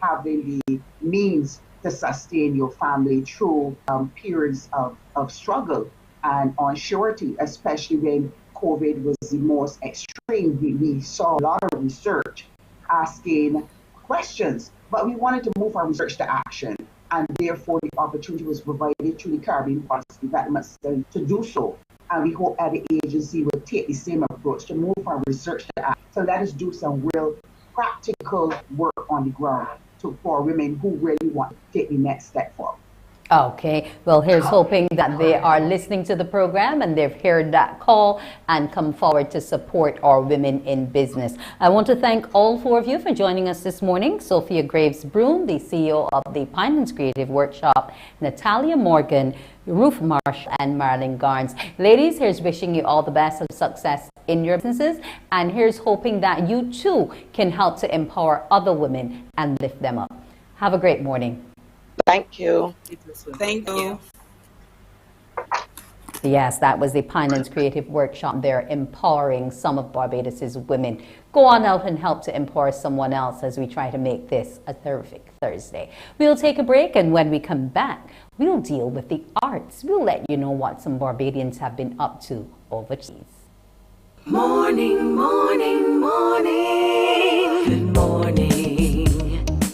having the means to sustain your family through periods of struggle and unsurety, especially when COVID was the most extreme. We saw a lot of research asking questions, but we wanted to move our research to action. And therefore, the opportunity was provided through the Caribbean Policy Development Center to do so. And we hope that the agency will take the same approach to move our research to action. So let us do some real practical work on the ground for women who really want to take the next step forward. Okay, well, here's hoping that they are listening to the program and they've heard that call and come forward to support our women in business. I want to thank all four of you for joining us this morning. Sophia Graves-Broom, the CEO of the Pinelands Creative Workshop, Natalia Morgan, Ruth Marshall, and Marilyn Garnes. Ladies, here's wishing you all the best of success in your businesses, and here's hoping that you too can help to empower other women and lift them up. Have a great morning. Thank you. Thank you. Yes, that was the Pinelands Creative Workshop. They're empowering some of Barbados's women. Go on out and help to empower someone else as we try to make this a terrific Thursday. We'll take a break, and when we come back, we'll deal with the arts. We'll let you know what some Barbadians have been up to overseas. Morning, morning, morning. Good morning.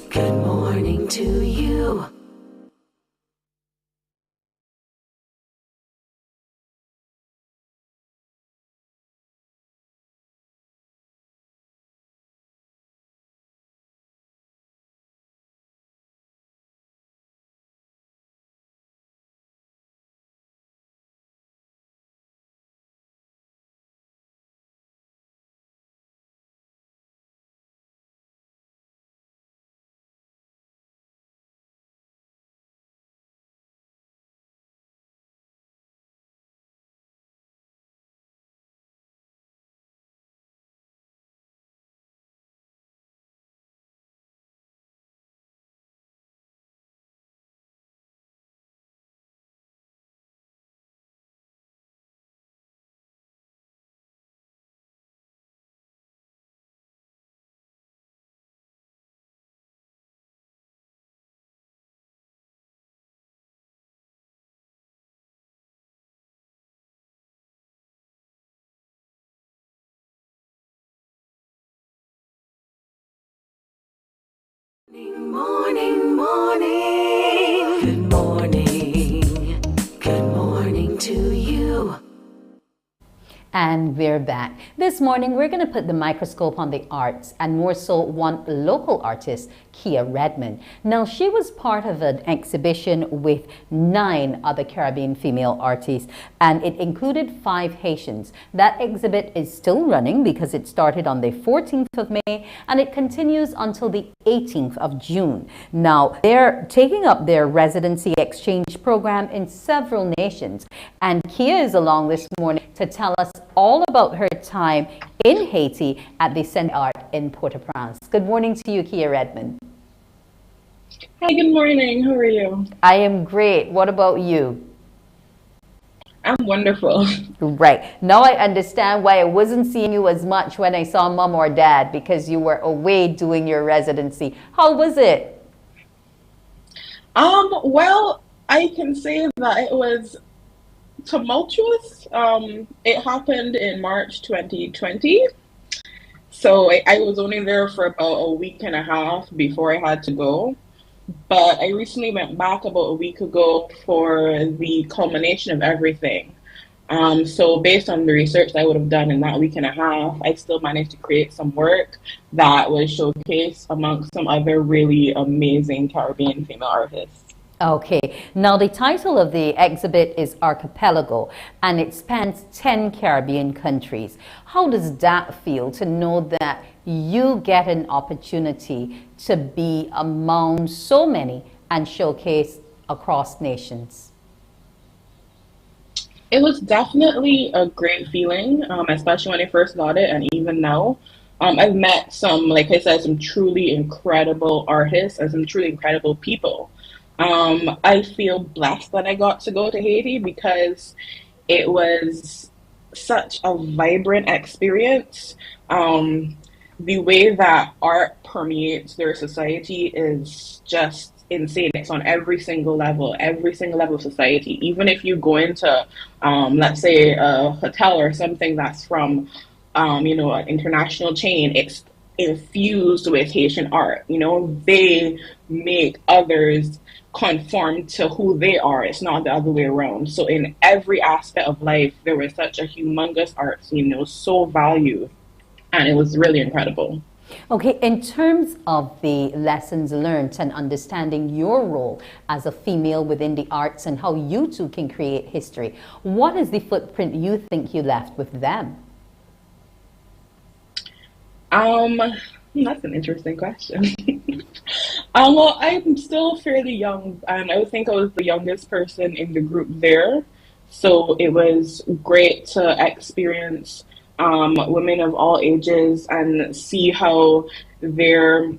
Good morning to you. morning, morning. Good morning. Good morning to you. And we're back. This morning, we're going to put the microscope on the arts, and more so one local artist, Kia Redmond. Now, she was part of an exhibition with 9 other Caribbean female artists, and it included 5 Haitians. That exhibit is still running because it started on the 14th of May, and it continues until the 18th of June. Now, they're taking up their residency exchange program in several nations, and Kia is along this morning to tell us all about her time in Haiti at the Centre Art in Port-au-Prince. Good morning to you, Kia Redmond. Hi, good morning. How are you? I am great. What about you? I'm wonderful. Right. Now I understand why I wasn't seeing you as much when I saw mom or dad, because you were away doing your residency. How was it? Well, I can say that it was tumultuous. It happened in March 2020. So I was only there for about a week and a half before I had to go. But I recently went back about a week ago for the culmination of everything. So based on the research that I would have done in that week and a half, I still managed to create some work that was showcased amongst some other really amazing Caribbean female artists. Okay, now the title of the exhibit is Archipelago, and it spans 10 Caribbean countries. How does that feel to know that you get an opportunity to be among so many and showcase across nations? It was definitely a great feeling, especially when I first got it, and even now. I've met some, like I said, some truly incredible artists and some truly incredible people. I feel blessed that I got to go to Haiti because it was such a vibrant experience. The way that art permeates their society is just insane. It's on every single level of society. Even if you go into, let's say, a hotel or something that's from, an international chain, it's infused with Haitian art. They make others conform to who they are. It's not the other way around. So in every aspect of life, there was such a humongous art scene. So valued, and it was really incredible. Okay, in terms of the lessons learned and understanding your role as a female within the arts and how you two can create history, what is the footprint you think you left with them? That's an interesting question. Well, I'm still fairly young, and I would think I was the youngest person in the group there. So it was great to experience women of all ages and see how their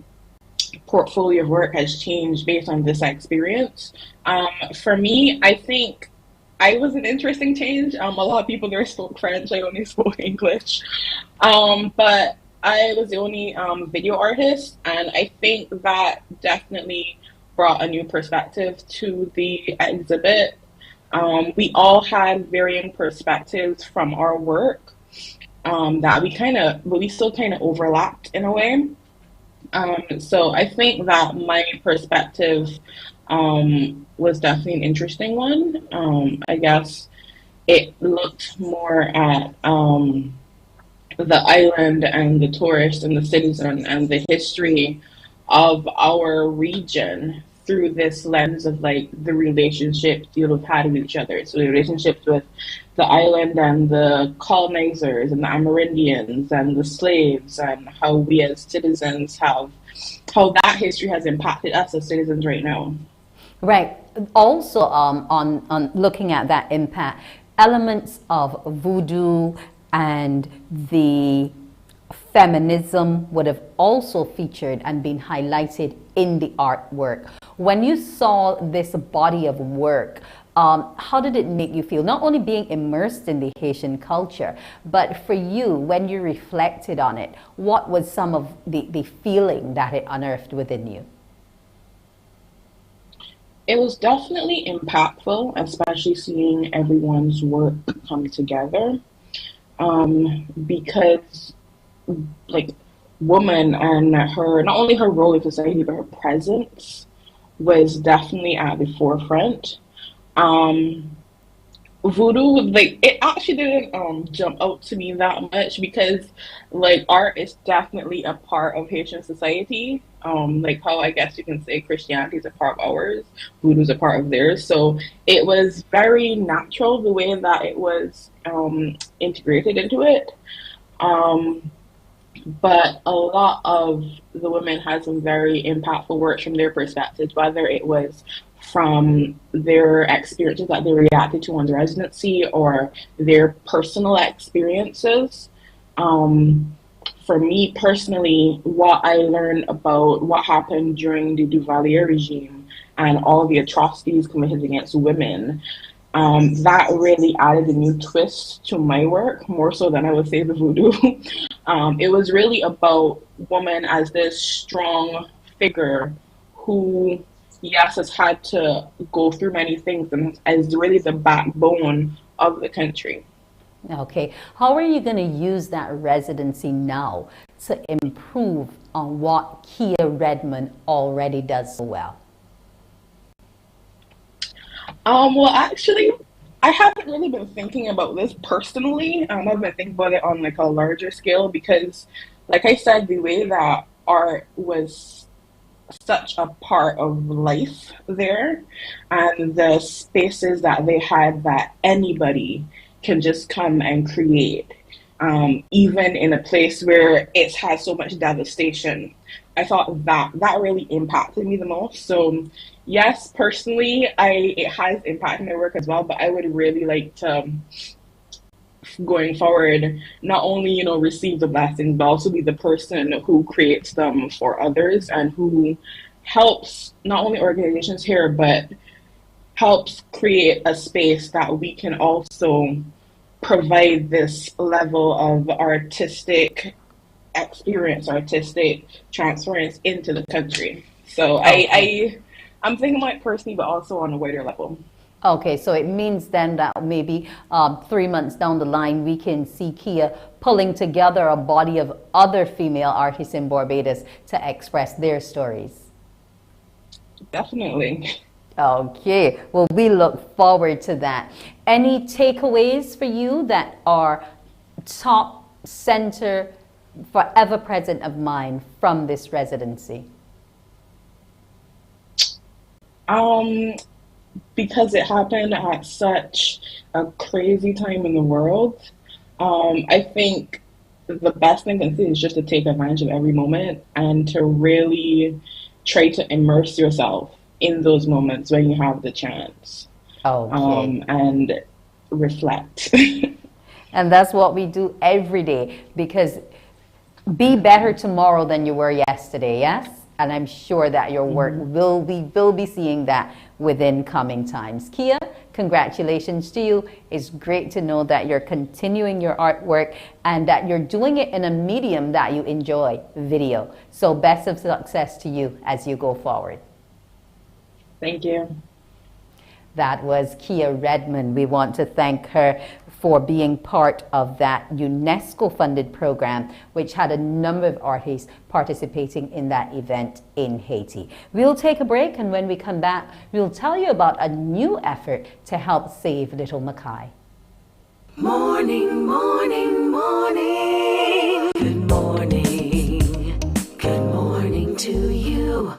portfolio of work has changed based on this experience. For me, I think I was an interesting change. A lot of people there spoke French. I only spoke English. But I was the only video artist, and I think that definitely brought a new perspective to the exhibit. We all had varying perspectives from our work that we still kind of overlapped in a way. So I think that my perspective was definitely an interesting one. I guess it looked more at the island and the tourist and the citizen and the history of our region through this lens of like the relationships you'll have had with each other. So the relationships with the island and the colonizers and the Amerindians and the slaves, and how we as citizens how that history has impacted us as citizens right now. Right. Also, on looking at that impact, elements of voodoo and the feminism would have also featured and been highlighted in the artwork. When you saw this body of work, how did it make you feel? Not only being immersed in the Haitian culture, but for you, when you reflected on it, what was some of the feeling that it unearthed within you? It was definitely impactful, especially seeing everyone's work come together. Because like woman and her, not only her role in society, but her presence was definitely at the forefront. Um, Voodoo, like it actually didn't jump out to me that much because like art is definitely a part of Haitian society. Like how I guess you can say Christianity is a part of ours, Voodoo is a part of theirs. So it was very natural the way that it was integrated into it. Um, but a lot of the women had some very impactful work from their perspectives, whether it was from their experiences that they reacted to on the residency or their personal experiences. Um, for me personally, what I learned about what happened during the Duvalier regime and all the atrocities committed against women, that really added a new twist to my work, more so than I would say the voodoo. It was really about woman as this strong figure who, yes, has had to go through many things and is really the backbone of the country. Okay, how are you going to use that residency now to improve on what Kia Redmond already does so well? Well, actually, I haven't really been thinking about this personally. I've been thinking about it on like a larger scale because, like I said, the way that art was such a part of life there, and the spaces that they had that anybody can just come and create, even in a place where it's had so much devastation. I thought that that really impacted me the most. So yes, personally, I it has impacted my work as well, but I would really like to, going forward, not only, you know, receive the blessings, but also be the person who creates them for others and who helps not only organizations here, but helps create a space that we can also provide this level of artistic experience, artistic transference into the country. So Okay. I'm thinking about it personally, but also on a wider level. Okay, so it means then that maybe 3 months down the line, we can see Kia pulling together a body of other female artists in Barbados to express their stories. Definitely. Okay, well, we look forward to that. Any takeaways for you that are top center, forever present of mind from this residency? Because it happened at such a crazy time in the world, I think the best thing I can say is just to take advantage of every moment and to really try to immerse yourself in those moments when you have the chance. Okay. And reflect. And that's what we do every day, because be better tomorrow than you were yesterday, yes? And I'm sure that your work will be seeing that within coming times. Kia, congratulations to you. It's great to know that you're continuing your artwork and that you're doing it in a medium that you enjoy, video. So best of success to you as you go forward. Thank you. That was Kia Redmond. We want to thank her for being part of that UNESCO-funded program, which had a number of artists participating in that event in Haiti. We'll take a break, and when we come back, we'll tell you about a new effort to help save little Makai. Morning, morning, morning. Good morning. Good morning to you.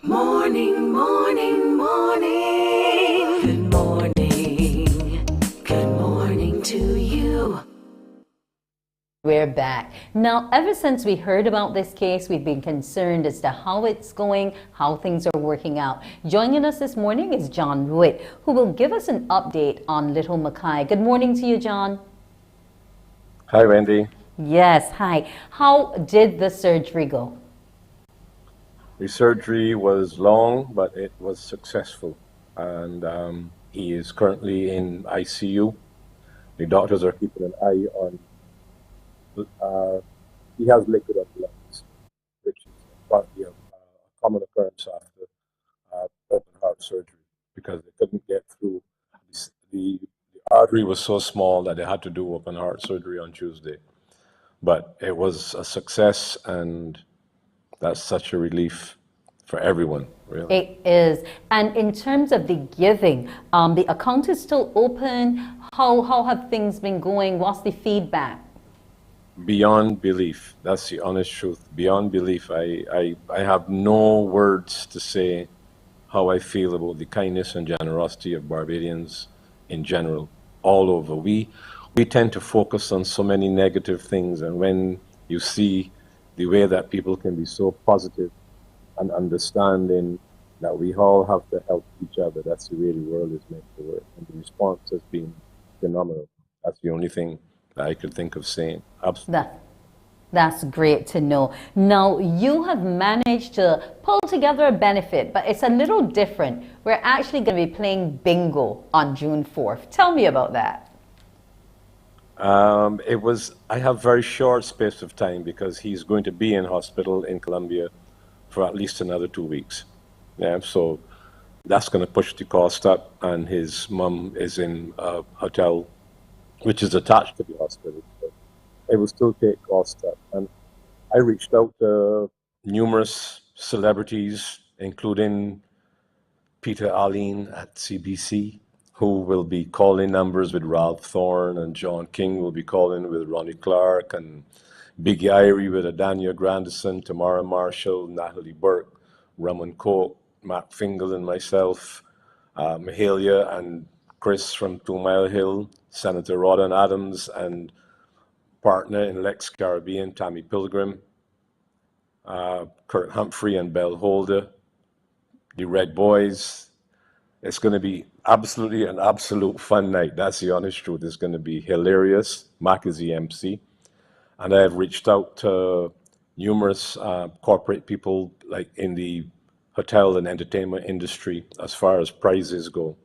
Morning, morning, morning. Good morning. Good morning to you. We're back. Now, ever since we heard about this case, we've been concerned as to how it's going, how things are working out. Joining us this morning is John Ruitt, who will give us an update on little Makai. Good morning to you, John. Hi, Wendy. Yes, hi. How did the surgery go? The surgery was long, but it was successful. And he is currently in ICU. The doctors are keeping an eye on, he has liquid on the lungs, which is partly a common occurrence after open heart surgery, because they couldn't get through. The artery was so small that they had to do open heart surgery on Tuesday. But it was a success, and that's such a relief for everyone, really. It is. And in terms of the giving, the account is still open. How have things been going? What's the feedback? Beyond belief. That's the honest truth. Beyond belief. I have no words to say how I feel about the kindness and generosity of Barbadians in general, all over. We tend to focus on so many negative things, and when you see the way that people can be so positive and understanding that we all have to help each other, that's the way the world is meant to work. And the response has been phenomenal. That's the only thing that I could think of saying. Absolutely. That's great to know. Now, you have managed to pull together a benefit, but it's a little different. We're actually going to be playing bingo on June 4th. Tell me about that. I have very short space of time because he's going to be in hospital in Colombia for at least another 2 weeks. Yeah, so that's going to push the cost up, and his mom is in a hotel which is attached to the hospital. So it will still take cost up. And I reached out to numerous celebrities, including Peter Arlene at CBC, who will be calling numbers with Ralph Thorne, and John King will be calling with Ronnie Clark, and Biggie Irie with Adania Grandison, Tamara Marshall, Natalie Burke, Ramon Coke, Matt Fingal and myself, Mahalia and Chris from 2 Mile Hill, Senator Rawdon Adams, and partner in Lex Caribbean, Tammy Pilgrim, Kurt Humphrey and Belle Holder, the Red Boys. It's going to be absolutely an absolute fun night. That's the honest truth. It's going to be hilarious. Mac is the MC. And I have reached out to numerous corporate people, like in the hotel and entertainment industry, as far as prizes go.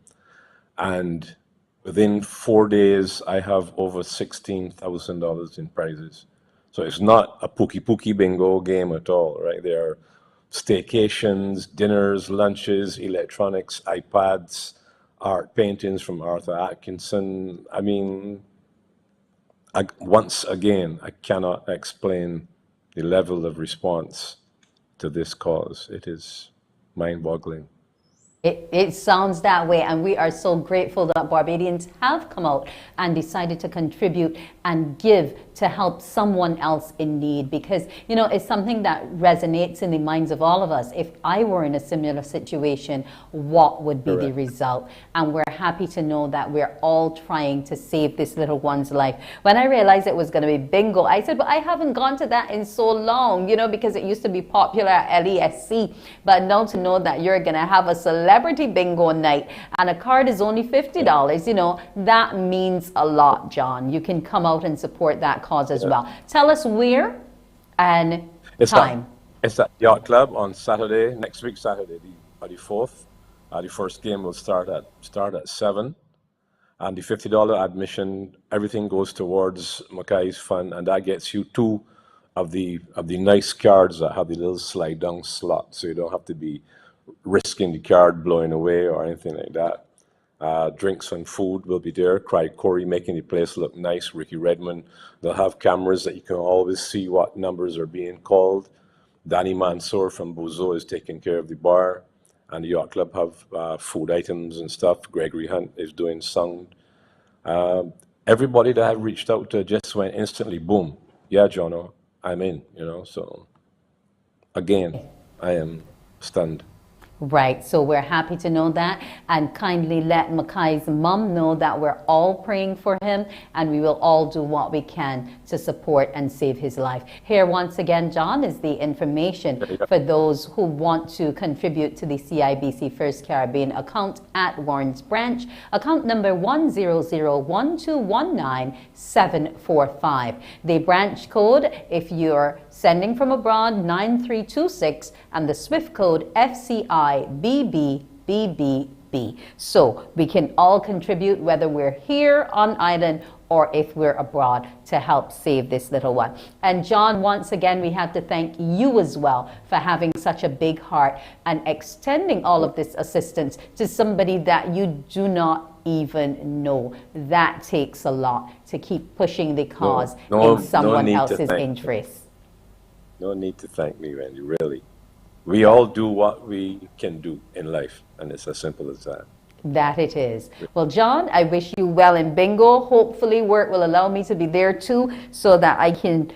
And within 4 days, I have over $16,000 in prizes. So it's not a pookie bingo game at all, right? There are staycations, dinners, lunches, electronics, iPads, art paintings from Arthur Atkinson. I mean, once again, I cannot explain the level of response to this cause. It is mind-boggling. It sounds that way, and we are so grateful that Barbadians have come out and decided to contribute and give to help someone else in need, because, you know, it's something that resonates in the minds of all of us. If I were in a similar situation, what would be the result? And we're happy to know that we're all trying to save this little one's life. When I realized it was going to be bingo, I said, but I haven't gone to that in so long, you know, because it used to be popular at LESC. But now to know that you're going to have a celebrity bingo night and a card is only $50, you know, that means a lot, John. You can come out and support that cause as well. Tell us where and time. It's at Yacht Club on Saturday, next week Saturday, the 4th. The first game will start at 7. And the $50 admission, everything goes towards Makai's fund, and that gets you 2 of the nice cards that have the little slide down slot, so you don't have to be risking the card blowing away or anything like that. Drinks and food will be there. Craig Corey making the place look nice. Ricky Redmond. They'll have cameras that you can always see what numbers are being called. Danny Mansour from Bozo is taking care of the bar. And the Yacht Club have food items and stuff. Gregory Hunt is doing sound. Everybody that I've reached out to just went instantly, boom. Yeah, Jono, I'm in, you know. So, again, I am stunned. Right, so we're happy to know that, and kindly let Makai's mom know that we're all praying for him, and we will all do what we can to support and save his life. Here once again, John, is the information for those who want to contribute to the CIBC First Caribbean account at Warren's branch. Account number 1001219-745. The branch code, if you're sending from abroad, 9326, and the SWIFT code FCIBBBBB. So we can all contribute, whether we're here on island or if we're abroad, to help save this little one. And John, once again, we have to thank you as well for having such a big heart and extending all of this assistance to somebody that you do not even know. That takes a lot to keep pushing the cause in someone else's interest. No need to thank me, Randy, really. We all do what we can do in life, and it's as simple as that. That it is. Well, John, I wish you well in bingo. Hopefully work will allow me to be there too, so that I can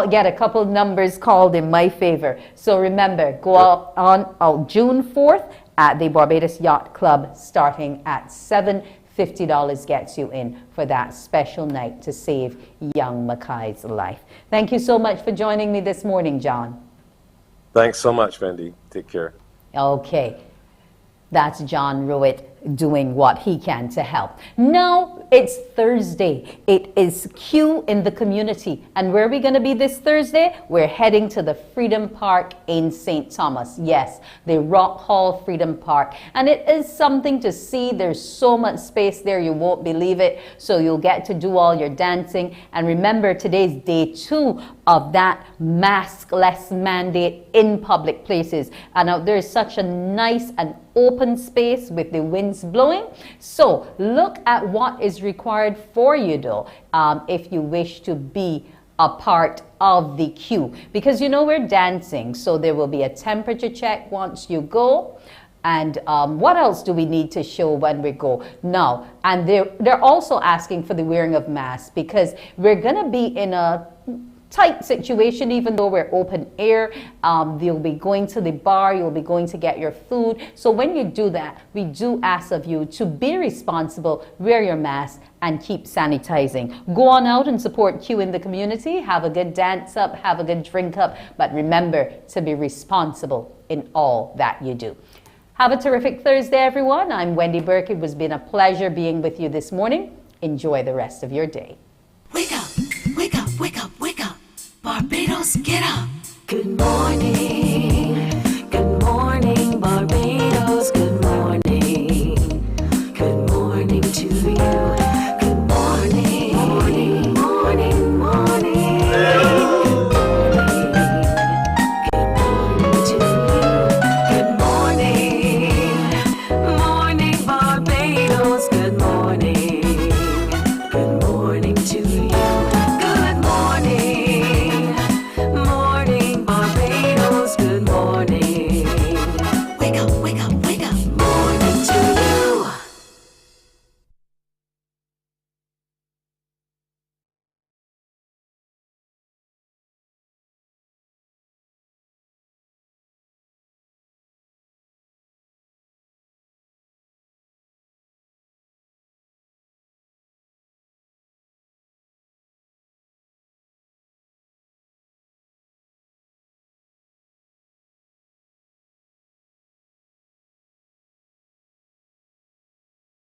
get a couple numbers called in my favor. So remember, go out on June 4th at the Barbados Yacht Club, starting at $750 gets you in for that special night to save young Makai's life. Thank you so much for joining me this morning, John. Thanks so much, Wendy. Take care. Okay. That's John Ruitt doing what he can to help. Now it's Thursday. It is Q in the community. And where are we going to be this Thursday? We're heading to the Freedom Park in St. Thomas. Yes, the Rock Hall Freedom Park. And it is something to see. There's so much space there, you won't believe it. So you'll get to do all your dancing. And remember, today's day 2 of that maskless mandate in public places. And there's such a nice and open space with the winds blowing. So look at what is required for you though, if you wish to be a part of the queue, because you know we're dancing, so there will be a temperature check once you go. And what else do we need to show when we go? Now, and they're also asking for the wearing of masks, because we're gonna be in a tight situation, even though we're open air. You'll be going to the bar, you'll be going to get your food. So when you do that, we do ask of you to be responsible, wear your mask, and keep sanitizing. Go on out and support Q in the community. Have a good dance up, have a good drink up, but remember to be responsible in all that you do. Have a terrific Thursday, everyone. I'm Wendy Burke. It has been a pleasure being with you this morning. Enjoy the rest of your day. Wake up, wake up, wake up.